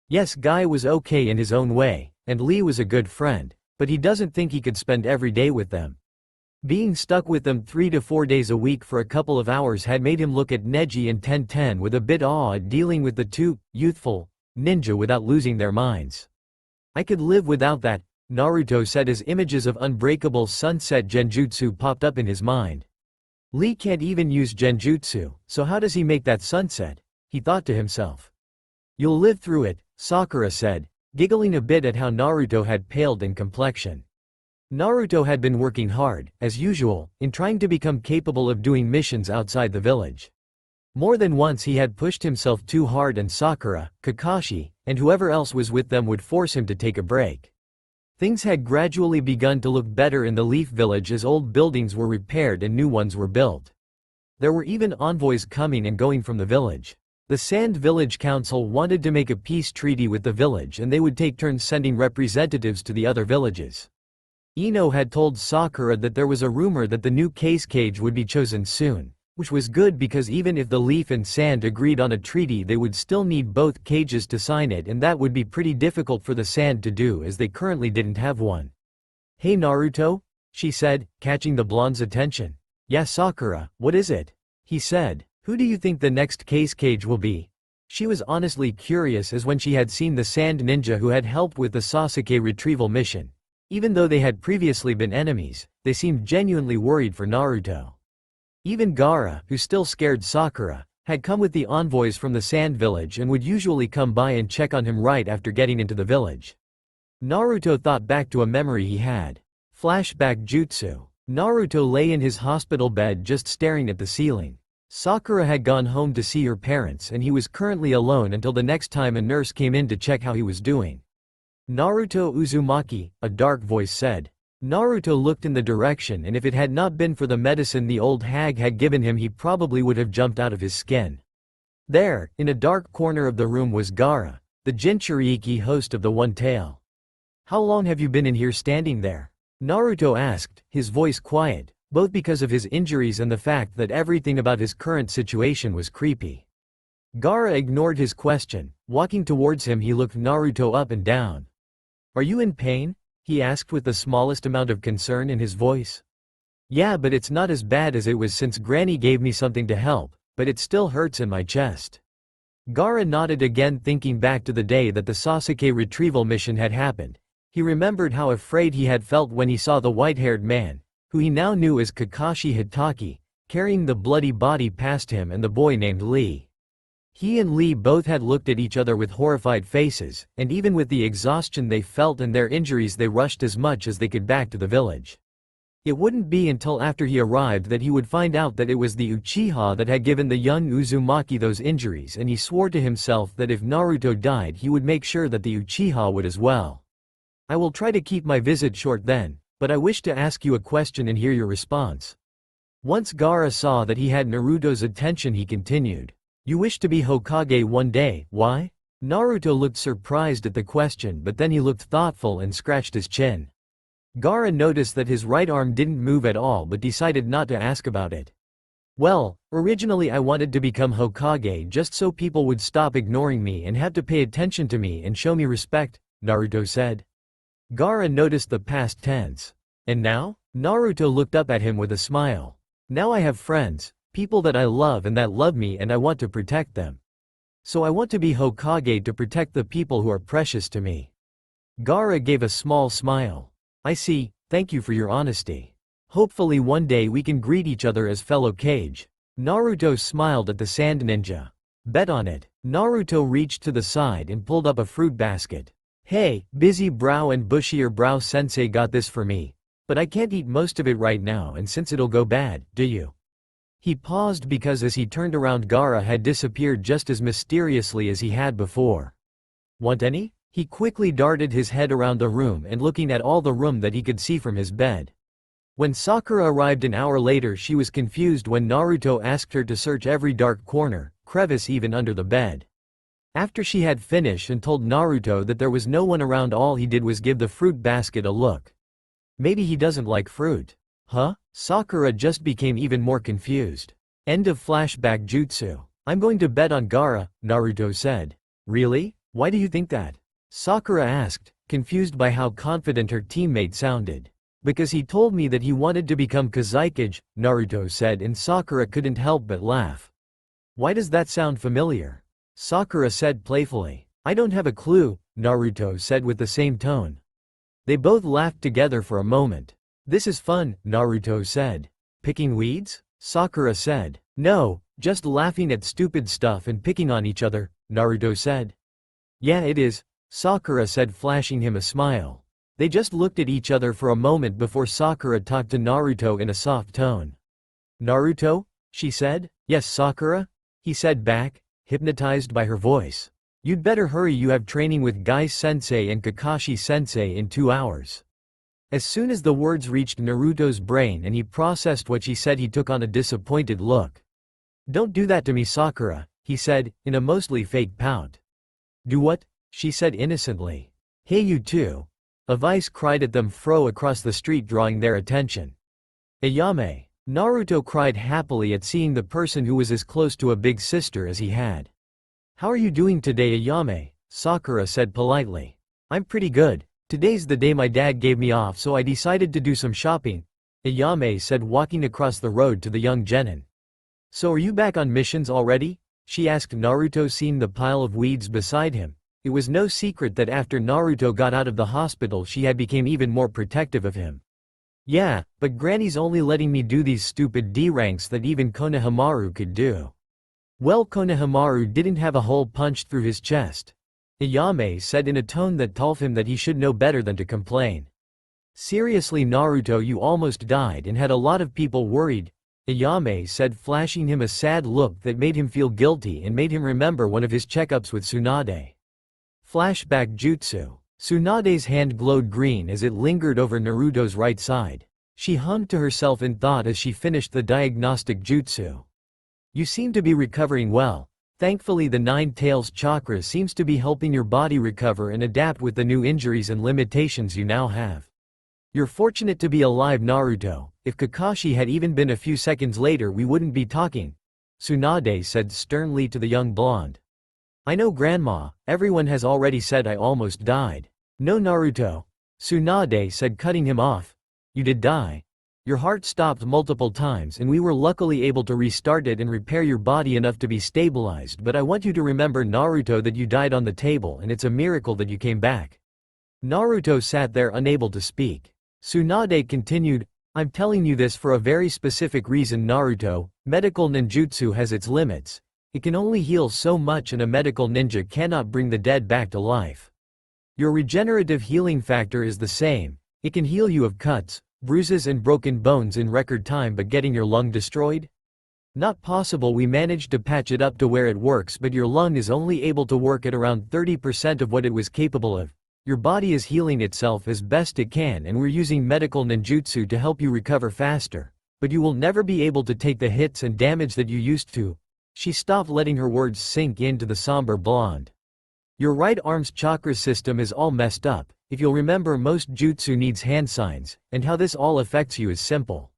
Yes, Guy was okay in his own way, and Lee was a good friend, but he doesn't think he could spend every day with them. Being stuck with them 3 to 4 days a week for a couple of hours had made him look at Neji and Tenten with a bit awe at dealing with the two youthful ninja without losing their minds. I could live without that, Naruto said as images of unbreakable sunset genjutsu popped up in his mind. Lee can't even use genjutsu, so how does he make that sunset? He thought to himself. You'll live through it, Sakura said, giggling a bit at how Naruto had paled in complexion. Naruto had been working hard, as usual, in trying to become capable of doing missions outside the village. More than once he had pushed himself too hard and Sakura, Kakashi, and whoever else was with them would force him to take a break. Things had gradually begun to look better in the Leaf Village as old buildings were repaired and new ones were built. There were even envoys coming and going from the village. The Sand Village Council wanted to make a peace treaty with the village and they would take turns sending representatives to the other villages. Ino had told Sakura that there was a rumor that the new case cage would be chosen soon, which was good because even if the Leaf and Sand agreed on a treaty they would still need both cages to sign it, and that would be pretty difficult for the Sand to do as they currently didn't have one. "Hey Naruto?" she said, catching the blonde's attention. "Yeah Sakura, what is it?" he said. "Who do you think the next case cage will be?" She was honestly curious as when she had seen the Sand Ninja who had helped with the Sasuke retrieval mission. Even though they had previously been enemies, they seemed genuinely worried for Naruto. Even Gaara, who still scared Sakura, had come with the envoys from the Sand Village and would usually come by and check on him right after getting into the village. Naruto thought back to a memory he had. Flashback jutsu. Naruto lay in his hospital bed just staring at the ceiling. Sakura had gone home to see her parents and he was currently alone until the next time a nurse came in to check how he was doing. "Naruto Uzumaki," a dark voice said. Naruto looked in the direction, and if it had not been for the medicine the old hag had given him he probably would have jumped out of his skin. There, in a dark corner of the room was Gaara, the Jinchuriki host of the One Tail. "How long have you been in here standing there?" Naruto asked, his voice quiet, both because of his injuries and the fact that everything about his current situation was creepy. Gaara ignored his question. Walking towards him he looked Naruto up and down. "Are you in pain?" he asked with the smallest amount of concern in his voice. "Yeah, but it's not as bad as it was since Granny gave me something to help, but it still hurts in my chest." Gaara nodded again, thinking back to the day that the Sasuke retrieval mission had happened. He remembered how afraid he had felt when he saw the white-haired man, who he now knew as Kakashi Hitaki, carrying the bloody body past him and the boy named Lee. He and Lee both had looked at each other with horrified faces, and even with the exhaustion they felt and their injuries they rushed as much as they could back to the village. It wouldn't be until after he arrived that he would find out that it was the Uchiha that had given the young Uzumaki those injuries, and he swore to himself that if Naruto died he would make sure that the Uchiha would as well. "I will try to keep my visit short then, but I wish to ask you a question and hear your response." Once Gaara saw that he had Naruto's attention he continued. "You wish to be Hokage one day, why?" Naruto looked surprised at the question, but then he looked thoughtful and scratched his chin. Gaara noticed that his right arm didn't move at all but decided not to ask about it. "Well, originally I wanted to become Hokage just so people would stop ignoring me and have to pay attention to me and show me respect," Naruto said. Gaara noticed the past tense. "And now?" Naruto looked up at him with a smile. "Now I have friends. People that I love and that love me, and I want to protect them. So I want to be Hokage to protect the people who are precious to me." Gaara gave a small smile. "I see, thank you for your honesty. Hopefully one day we can greet each other as fellow Kage." Naruto smiled at the Sand Ninja. "Bet on it." Naruto reached to the side and pulled up a fruit basket. "Hey, busy brow and bushier brow sensei got this for me. But I can't eat most of it right now and since it'll go bad, do you?" He paused because as he turned around Gaara had disappeared just as mysteriously as he had before. "Want any?" He quickly darted his head around the room and looking at all the room that he could see from his bed. When Sakura arrived an hour later she was confused when Naruto asked her to search every dark corner, crevice even under the bed. After she had finished and told Naruto that there was no one around all he did was give the fruit basket a look. Maybe he doesn't like fruit. Huh? Sakura just became even more confused. End of flashback jutsu. "I'm going to bet on Gaara," Naruto said. "Really? Why do you think that?" Sakura asked, confused by how confident her teammate sounded. "Because he told me that he wanted to become Kazekage," Naruto said, and Sakura couldn't help but laugh. "Why does that sound familiar?" Sakura said playfully. "I don't have a clue," Naruto said with the same tone. They both laughed together for a moment. "This is fun," Naruto said. "Picking weeds?" Sakura said. "No, just laughing at stupid stuff and picking on each other," Naruto said. "Yeah, it is," Sakura said, flashing him a smile. They just looked at each other for a moment before Sakura talked to Naruto in a soft tone. "Naruto?" she said. "Yes, Sakura?" he said back, hypnotized by her voice. "You'd better hurry, you have training with Guy-sensei and Kakashi-sensei in 2 hours." As soon as the words reached Naruto's brain and he processed what she said he took on a disappointed look. "Don't do that to me, Sakura," he said, in a mostly fake pout. Do what? She said innocently. Hey you two. A vice cried at them across the street, drawing their attention. Ayame. Naruto cried happily at seeing the person who was as close to a big sister as he had. How are you doing today, Ayame? Sakura said politely. I'm pretty good. Today's the day my dad gave me off, so I decided to do some shopping, Ayame said, walking across the road to the young genin. So are you back on missions already? She asked Naruto, seeing the pile of weeds beside him. It was no secret that after Naruto got out of the hospital she had become even more protective of him. Yeah, but Granny's only letting me do these stupid D ranks that even Konohamaru could do. Well, Konohamaru didn't have a hole punched through his chest, Ayame said in a tone that told him that he should know better than to complain. Seriously Naruto, you almost died and had a lot of people worried, Ayame said, flashing him a sad look that made him feel guilty and made him remember one of his checkups with Tsunade. Flashback jutsu. Tsunade's hand glowed green as it lingered over Naruto's right side. She hummed to herself in thought as she finished the diagnostic jutsu. You seem to be recovering well. Thankfully the Nine Tails chakra seems to be helping your body recover and adapt with the new injuries and limitations you now have. You're fortunate to be alive, Naruto. If Kakashi had even been a few seconds later we wouldn't be talking, Tsunade said sternly to the young blonde. I know, Grandma, everyone has already said I almost died. No, Naruto, Tsunade said, cutting him off. You did die. Your heart stopped multiple times and we were luckily able to restart it and repair your body enough to be stabilized, but I want you to remember, Naruto, that you died on the table and it's a miracle that you came back. Naruto sat there unable to speak. Tsunade continued, I'm telling you this for a very specific reason, Naruto. Medical ninjutsu has its limits. It can only heal so much and a medical ninja cannot bring the dead back to life. Your regenerative healing factor is the same. It can heal you of cuts, bruises and broken bones in record time, but getting your lung destroyed? Not possible. We managed to patch it up to where it works, but your lung is only able to work at around 30% of what it was capable of. Your body is healing itself as best it can and we're using medical ninjutsu to help you recover faster, but you will never be able to take the hits and damage that you used to. She stopped, letting her words sink into the somber blonde. Your right arm's chakra system is all messed up. If you'll remember, most jutsu needs hand signs, and how this all affects you is simple.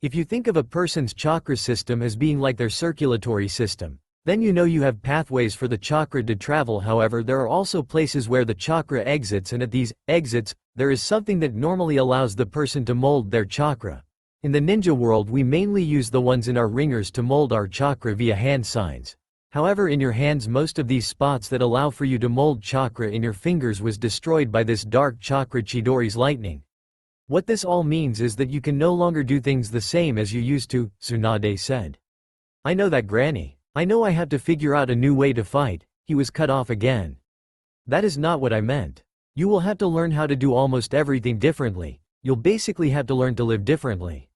If you think of a person's chakra system as being like their circulatory system, then you know you have pathways for the chakra to travel. However, there are also places where the chakra exits, and at these exits, there is something that normally allows the person to mold their chakra. In the ninja world we mainly use the ones in our ringers to mold our chakra via hand signs. However, in your hands most of these spots that allow for you to mold chakra in your fingers was destroyed by this dark chakra Chidori's lightning. What this all means is that you can no longer do things the same as you used to, Tsunade said. I know that, Granny. I know I have to figure out a new way to fight. He was cut off again. That is not what I meant. You will have to learn how to do almost everything differently. You'll basically have to learn to live differently.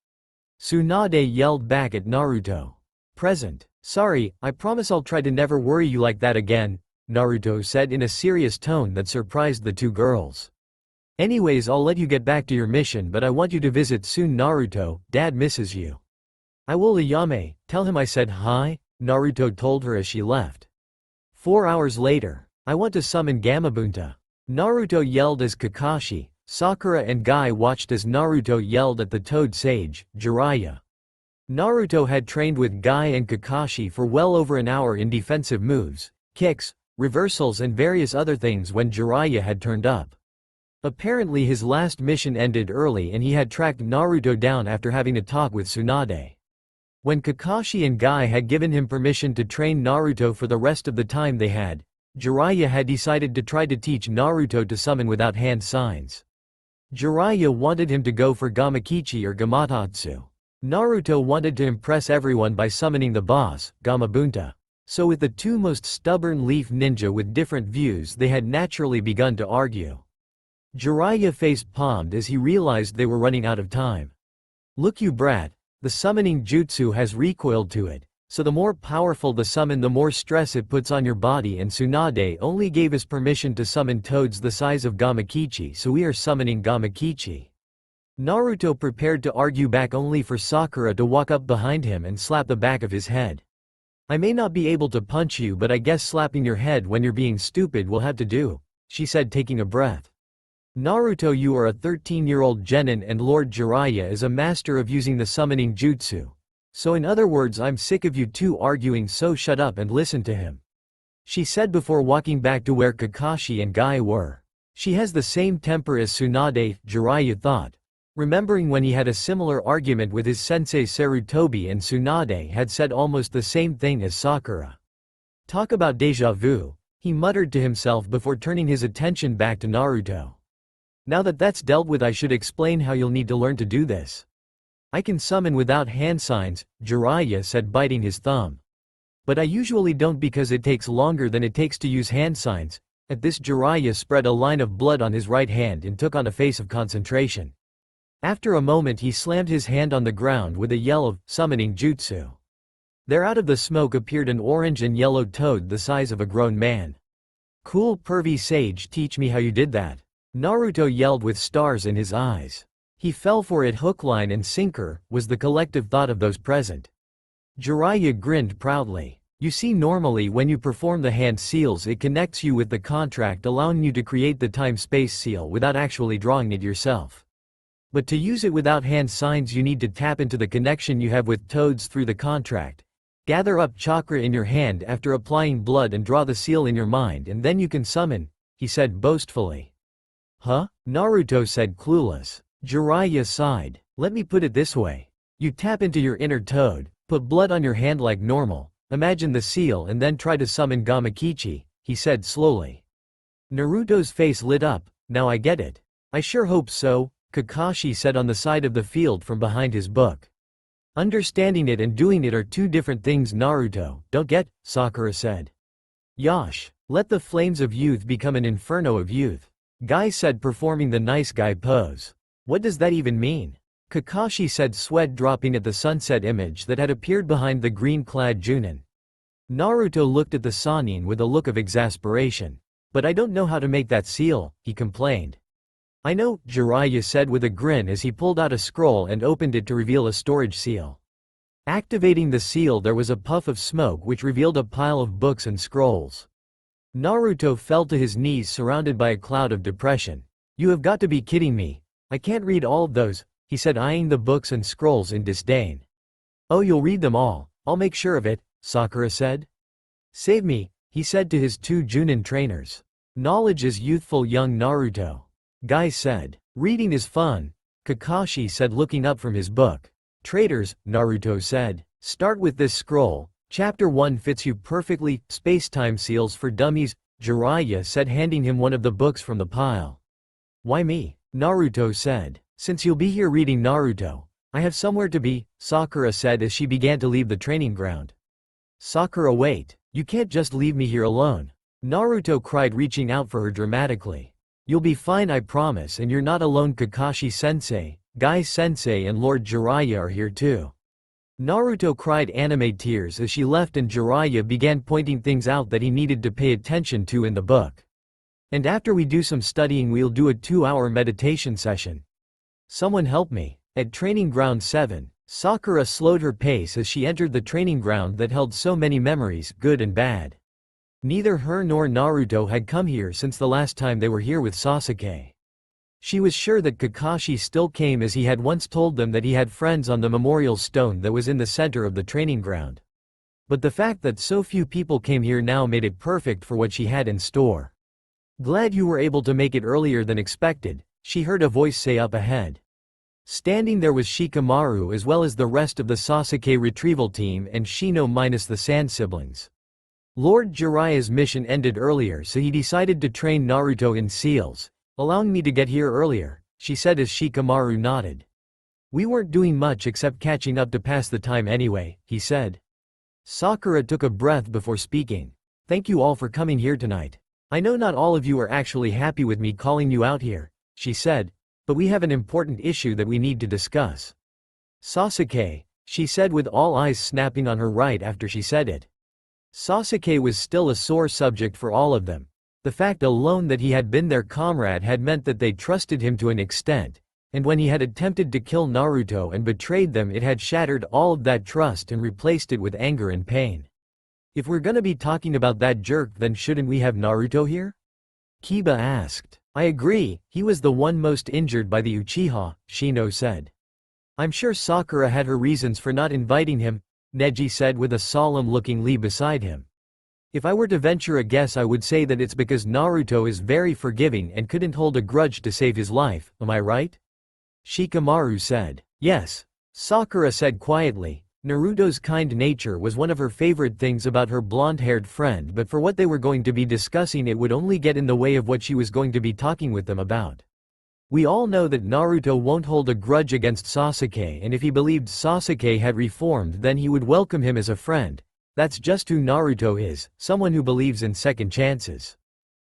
Tsunade yelled back at Naruto. Present. Sorry, I promise I'll try to never worry you like that again, Naruto said in a serious tone that surprised the two girls. Anyways, I'll let you get back to your mission, but I want you to visit soon, Naruto. Dad misses you. I will, Ayame. Tell him I said hi, Naruto told her as she left. 4 hours later. I want to summon Gamabunta, Naruto yelled as Kakashi, Sakura and Guy watched as Naruto yelled at the Toad Sage, Jiraiya. Naruto had trained with Guy and Kakashi for well over an hour in defensive moves, kicks, reversals and various other things when Jiraiya had turned up. Apparently his last mission ended early and he had tracked Naruto down after having a talk with Tsunade. When Kakashi and Guy had given him permission to train Naruto for the rest of the time they had, Jiraiya had decided to try to teach Naruto to summon without hand signs. Jiraiya wanted him to go for Gamakichi or Gamatatsu. Naruto wanted to impress everyone by summoning the boss, Gamabunta. So with the two most stubborn leaf ninja with different views, they had naturally begun to argue. Jiraiya face-palmed as he realized they were running out of time. Look, you brat, the summoning jutsu has recoil to it, so the more powerful the summon the more stress it puts on your body, and Tsunade only gave us permission to summon toads the size of Gamakichi, so we are summoning Gamakichi. Naruto prepared to argue back only for Sakura to walk up behind him and slap the back of his head. I may not be able to punch you, but I guess slapping your head when you're being stupid will have to do, she said, taking a breath. Naruto, you are a 13-year-old genin and Lord Jiraiya is a master of using the summoning jutsu. So in other words, I'm sick of you two arguing, so shut up and listen to him, she said before walking back to where Kakashi and Guy were. She has the same temper as Tsunade, Jiraiya thought, remembering when he had a similar argument with his sensei Sarutobi and Tsunade had said almost the same thing as Sakura. Talk about deja vu, he muttered to himself before turning his attention back to Naruto. Now that that's dealt with, I should explain how you'll need to learn to do this. I can summon without hand signs, Jiraiya said, biting his thumb. But I usually don't because it takes longer than it takes to use hand signs. At this, Jiraiya spread a line of blood on his right hand and took on a face of concentration. After a moment he slammed his hand on the ground with a yell of summoning jutsu. There out of the smoke appeared an orange and yellow toad the size of a grown man. Cool, pervy sage, teach me how you did that, Naruto yelled with stars in his eyes. He fell for it hook, line and sinker, was the collective thought of those present. Jiraiya grinned proudly. You see, normally when you perform the hand seals it connects you with the contract, allowing you to create the time-space seal without actually drawing it yourself. But to use it without hand signs you need to tap into the connection you have with toads through the contract. Gather up chakra in your hand after applying blood and draw the seal in your mind, and then you can summon, he said boastfully. Huh? Naruto said, clueless. Jiraiya sighed. Let me put it this way. You tap into your inner toad, put blood on your hand like normal, imagine the seal and then try to summon Gamakichi, he said slowly. Naruto's face lit up. Now I get it. I sure hope so, Kakashi said on the side of the field from behind his book. Understanding it and doing it are two different things, Naruto, don't get, Sakura said. Yosh, let the flames of youth become an inferno of youth, Guy said, performing the nice guy pose. What does that even mean? Kakashi said, sweat dropping at the sunset image that had appeared behind the green-clad Junin. Naruto looked at the Sannin with a look of exasperation. But I don't know how to make that seal, he complained. I know, Jiraiya said with a grin as he pulled out a scroll and opened it to reveal a storage seal. Activating the seal, there was a puff of smoke which revealed a pile of books and scrolls. Naruto fell to his knees surrounded by a cloud of depression. You have got to be kidding me. I can't read all of those, he said, eyeing the books and scrolls in disdain. Oh, you'll read them all, I'll make sure of it, Sakura said. Save me, he said to his two Junin trainers. Knowledge is youthful, young Naruto, Guy said. Reading is fun, Kakashi said, looking up from his book. Traitors, Naruto said. Start with this scroll. Chapter 1 fits you perfectly. Space-time seals for dummies, Jiraiya said, handing him one of the books from the pile. Why me? Naruto said. Since you'll be here reading, Naruto, I have somewhere to be, Sakura said as she began to leave the training ground. Sakura, wait, you can't just leave me here alone, Naruto cried, reaching out for her dramatically. You'll be fine, I promise, and you're not alone. Kakashi-sensei, Guy-sensei and Lord Jiraiya are here too. Naruto cried anime tears as she left and Jiraiya began pointing things out that he needed to pay attention to in the book. And after we do some studying we'll do a 2-hour meditation session. Someone help me. At Training Ground 7, Sakura slowed her pace as she entered the training ground that held so many memories, good and bad. Neither her nor Naruto had come here since the last time they were here with Sasuke. She was sure that Kakashi still came as he had once told them that he had friends on the memorial stone that was in the center of the training ground. But the fact that so few people came here now made it perfect for what she had in store. Glad you were able to make it earlier than expected, she heard a voice say up ahead. Standing there was Shikamaru as well as the rest of the Sasuke retrieval team and Shino minus the Sand siblings. Lord Jiraiya's mission ended earlier, so he decided to train Naruto in seals, allowing me to get here earlier, she said as Shikamaru nodded. We weren't doing much except catching up to pass the time anyway, he said. Sakura took a breath before speaking. Thank you all for coming here tonight. I know not all of you are actually happy with me calling you out here, she said, but we have an important issue that we need to discuss. Sasuke, she said with all eyes snapping on her right after she said it. Sasuke was still a sore subject for all of them. The fact alone that he had been their comrade had meant that they trusted him to an extent, and when he had attempted to kill Naruto and betrayed them, it had shattered all of that trust and replaced it with anger and pain. If we're gonna be talking about that jerk, then shouldn't we have Naruto here? Kiba asked. I agree, he was the one most injured by the Uchiha, Shino said. I'm sure Sakura had her reasons for not inviting him, Neji said with a solemn-looking Lee beside him. If I were to venture a guess, I would say that it's because Naruto is very forgiving and couldn't hold a grudge to save his life, am I right? Shikamaru said. Yes. Sakura said quietly. Naruto's kind nature was one of her favorite things about her blonde-haired friend, but for what they were going to be discussing, it would only get in the way of what she was going to be talking with them about. We all know that Naruto won't hold a grudge against Sasuke, and if he believed Sasuke had reformed, then he would welcome him as a friend. That's just who Naruto is, someone who believes in second chances.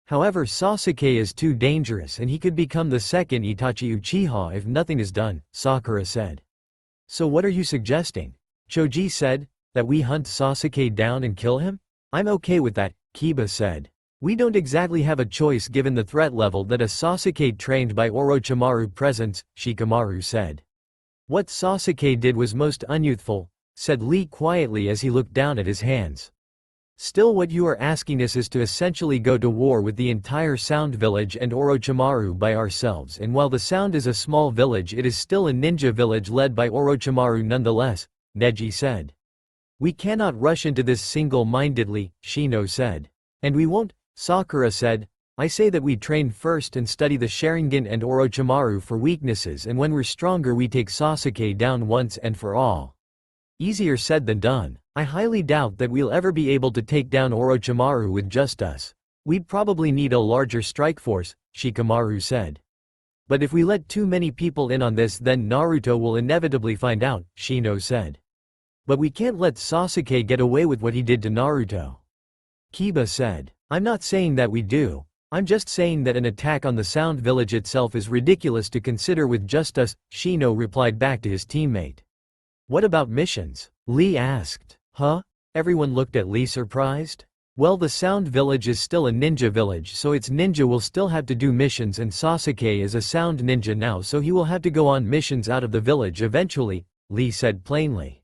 However, Sasuke is too dangerous and he could become the second Itachi Uchiha if nothing is done, Sakura said. So what are you suggesting? Choji said, that we hunt Sasuke down and kill him? I'm okay with that, Kiba said. We don't exactly have a choice given the threat level that a Sasuke trained by Orochimaru presents, Shikamaru said. What Sasuke did was most unyouthful, said Lee quietly as he looked down at his hands. Still, what you are asking us is to essentially go to war with the entire Sound Village and Orochimaru by ourselves, and while the Sound is a small village, it is still a ninja village led by Orochimaru nonetheless, Neji said. We cannot rush into this single-mindedly, Shino said. And we won't, Sakura said. I say that we train first and study the Sharingan and Orochimaru for weaknesses, and when we're stronger we take Sasuke down once and for all. Easier said than done. I highly doubt that we'll ever be able to take down Orochimaru with just us. We'd probably need a larger strike force, Shikamaru said. But if we let too many people in on this, then Naruto will inevitably find out, Shino said. But we can't let Sasuke get away with what he did to Naruto. Kiba said. I'm not saying that we do. I'm just saying that an attack on the Sound Village itself is ridiculous to consider with just us, Shino replied back to his teammate. What about missions? Lee asked. Huh? Everyone looked at Lee surprised. Well, the Sound Village is still a ninja village, so its ninja will still have to do missions, and Sasuke is a Sound ninja now, so he will have to go on missions out of the village eventually, Lee said plainly.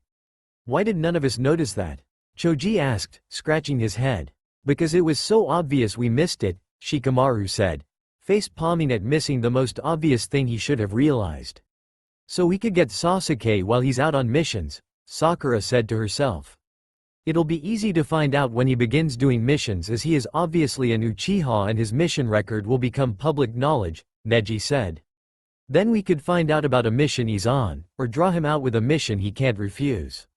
Why did none of us notice that? Choji asked, scratching his head. Because it was so obvious we missed it, Shikamaru said, face-palming at missing the most obvious thing he should have realized. So we could get Sasuke while he's out on missions, Sakura said to herself. It'll be easy to find out when he begins doing missions, as he is obviously an Uchiha and his mission record will become public knowledge, Neji said. Then we could find out about a mission he's on, or draw him out with a mission he can't refuse.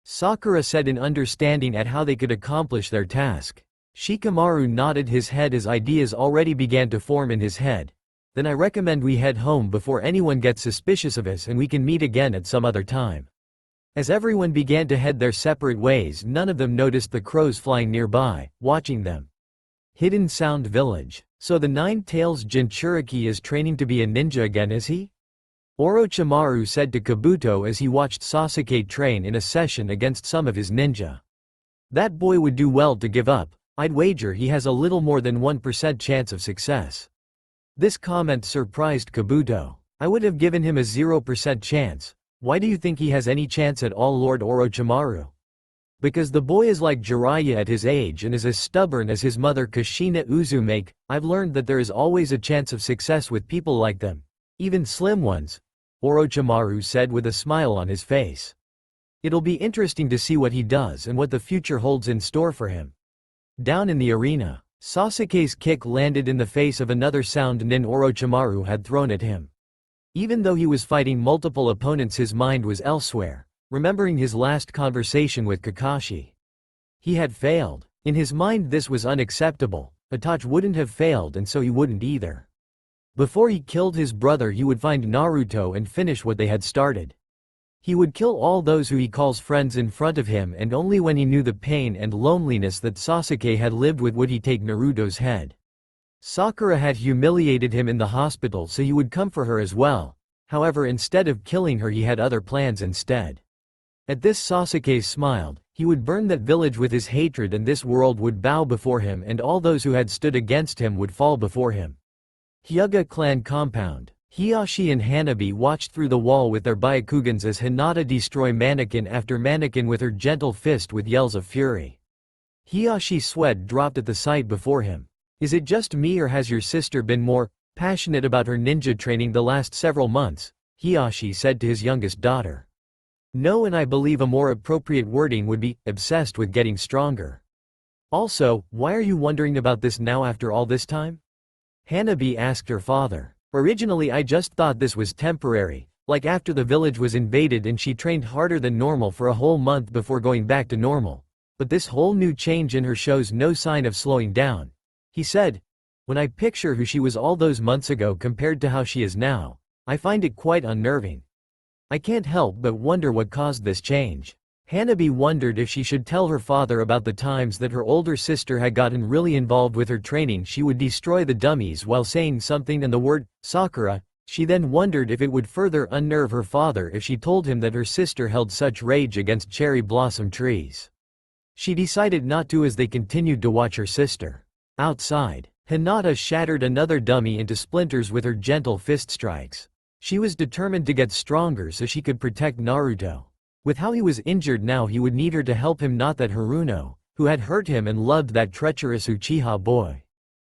Sakura said in understanding at how they could accomplish their task. Shikamaru nodded his head as ideas already began to form in his head. Then I recommend we head home before anyone gets suspicious of us, and we can meet again at some other time. As everyone began to head their separate ways, none of them noticed the crows flying nearby, watching them. Hidden Sound Village. So the Nine-Tails Jinchuriki is training to be a ninja again, is he? Orochimaru said to Kabuto as he watched Sasuke train in a session against some of his ninja. That boy would do well to give up. I'd wager he has a little more than 1% chance of success. This comment surprised Kabuto. I would have given him a 0% chance. Why do you think he has any chance at all, Lord Orochimaru? Because the boy is like Jiraiya at his age and is as stubborn as his mother Kushina Uzumake. I've learned that there is always a chance of success with people like them. Even slim ones, Orochimaru said with a smile on his face. It'll be interesting to see what he does and what the future holds in store for him. Down in the arena, Sasuke's kick landed in the face of another Sound Nin Orochimaru had thrown at him. Even though he was fighting multiple opponents, his mind was elsewhere, remembering his last conversation with Kakashi. He had failed. In his mind this was unacceptable. Itachi wouldn't have failed, and so he wouldn't either. Before he killed his brother, he would find Naruto and finish what they had started. He would kill all those who he calls friends in front of him, and only when he knew the pain and loneliness that Sasuke had lived with would he take Naruto's head. Sakura had humiliated him in the hospital, so he would come for her as well. However, instead of killing her, he had other plans instead. At this, Sasuke smiled. He would burn that village with his hatred, and this world would bow before him, and all those who had stood against him would fall before him. Hyuga clan compound. Hiyashi and Hanabi watched through the wall with their Byakugans as Hinata destroy mannequin after mannequin with her gentle fist with yells of fury. Hiyashi's sweat dropped at the sight before him. Is it just me or has your sister been more passionate about her ninja training the last several months? Hiyashi said to his youngest daughter. No, and I believe a more appropriate wording would be obsessed with getting stronger. Also, why are you wondering about this now after all this time? Hanabi asked her father. Originally I just thought this was temporary, like after the village was invaded and she trained harder than normal for a whole month before going back to normal. But this whole new change in her shows no sign of slowing down. He said, when I picture who she was all those months ago compared to how she is now, I find it quite unnerving. I can't help but wonder what caused this change. Hanabi wondered if she should tell her father about the times that her older sister had gotten really involved with her training. She would destroy the dummies while saying something and the word, Sakura. She then wondered if it would further unnerve her father if she told him that her sister held such rage against cherry blossom trees. She decided not to as they continued to watch her sister. Outside, Hinata shattered another dummy into splinters with her gentle fist strikes. She was determined to get stronger so she could protect Naruto. With how he was injured now, he would need her to help him, not that Haruno, who had hurt him and loved that treacherous Uchiha boy.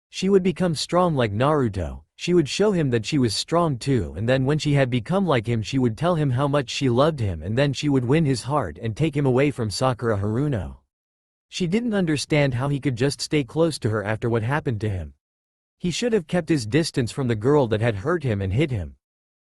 She would become strong like Naruto. She would show him that she was strong too, and then when she had become like him she would tell him how much she loved him, and then she would win his heart and take him away from Sakura Haruno. She didn't understand how he could just stay close to her after what happened to him. He should have kept his distance from the girl that had hurt him and hit him.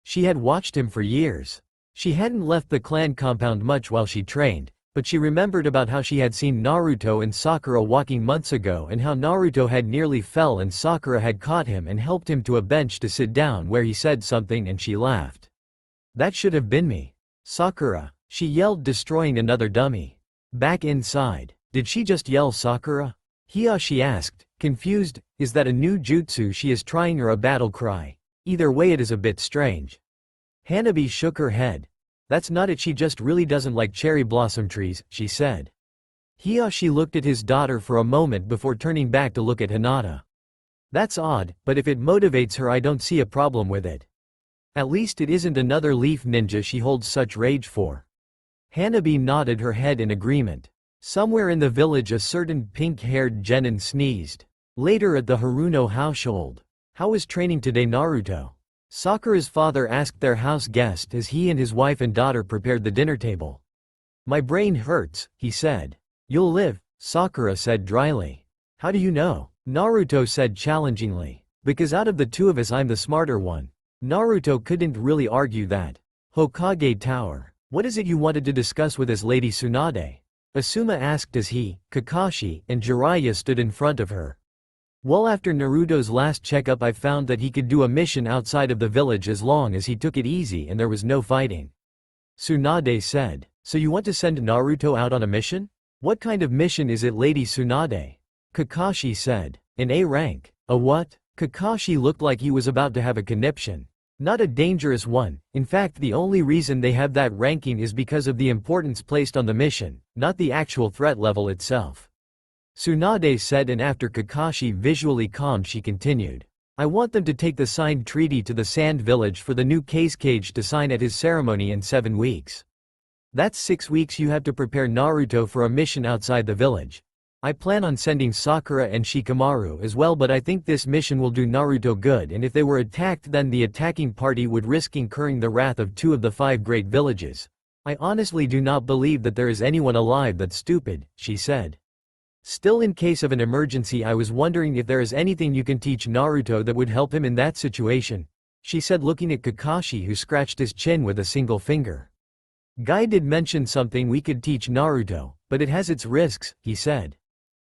She had watched him for years. She hadn't left the clan compound much while she trained, but she remembered about how she had seen Naruto and Sakura walking months ago and how Naruto had nearly fell and Sakura had caught him and helped him to a bench to sit down where he said something and she laughed. That should have been me. Sakura, she yelled, destroying another dummy. Back inside, did she just yell Sakura? Hiyashi asked, confused. Is that a new jutsu she is trying or a battle cry? Either way it is a bit strange. Hanabi shook her head. That's not it, she just really doesn't like cherry blossom trees, she said. Hiyashi looked at his daughter for a moment before turning back to look at Hinata. That's odd, but if it motivates her I don't see a problem with it. At least it isn't another leaf ninja she holds such rage for. Hanabi nodded her head in agreement. Somewhere in the village a certain pink-haired genin sneezed. Later at the Haruno household. How was training today, Naruto? Sakura's father asked their house guest as he and his wife and daughter prepared the dinner table. My brain hurts, he said. You'll live, Sakura said dryly. How do you know? Naruto said challengingly. Because out of the two of us I'm the smarter one. Naruto couldn't really argue that. Hokage Tower. What is it you wanted to discuss with us, Lady Tsunade? Asuma asked as he, Kakashi, and Jiraiya stood in front of her. Well, after Naruto's last checkup I found that he could do a mission outside of the village as long as he took it easy and there was no fighting. Tsunade said. So you want to send Naruto out on a mission? What kind of mission is it, Lady Tsunade? Kakashi said. An A rank. A what? Kakashi looked like he was about to have a conniption. Not a dangerous one. In fact, the only reason they have that ranking is because of the importance placed on the mission, not the actual threat level itself. Tsunade said, and after Kakashi visually calmed she continued. I want them to take the signed treaty to the Sand Village for the new case Cage to sign at his ceremony in 7 weeks. That's 6 weeks you have to prepare Naruto for a mission outside the village. I plan on sending Sakura and Shikamaru as well, but I think this mission will do Naruto good, and if they were attacked then the attacking party would risk incurring the wrath of 2 of the 5 great villages. I honestly do not believe that there is anyone alive that's stupid, she said. Still, in case of an emergency I was wondering if there is anything you can teach Naruto that would help him in that situation, she said, looking at Kakashi, who scratched his chin with a single finger. Guy did mention something we could teach Naruto, but it has its risks, he said.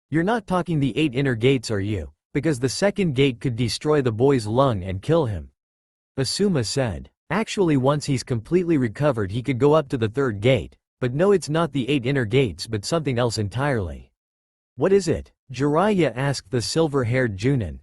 You're not talking the 8 inner gates, are you? Because the second gate could destroy the boy's lung and kill him. Asuma said. Actually, once he's completely recovered he could go up to the 3rd gate, but no, it's not the 8 inner gates but something else entirely. What is it? Jiraiya asked the silver-haired Junin.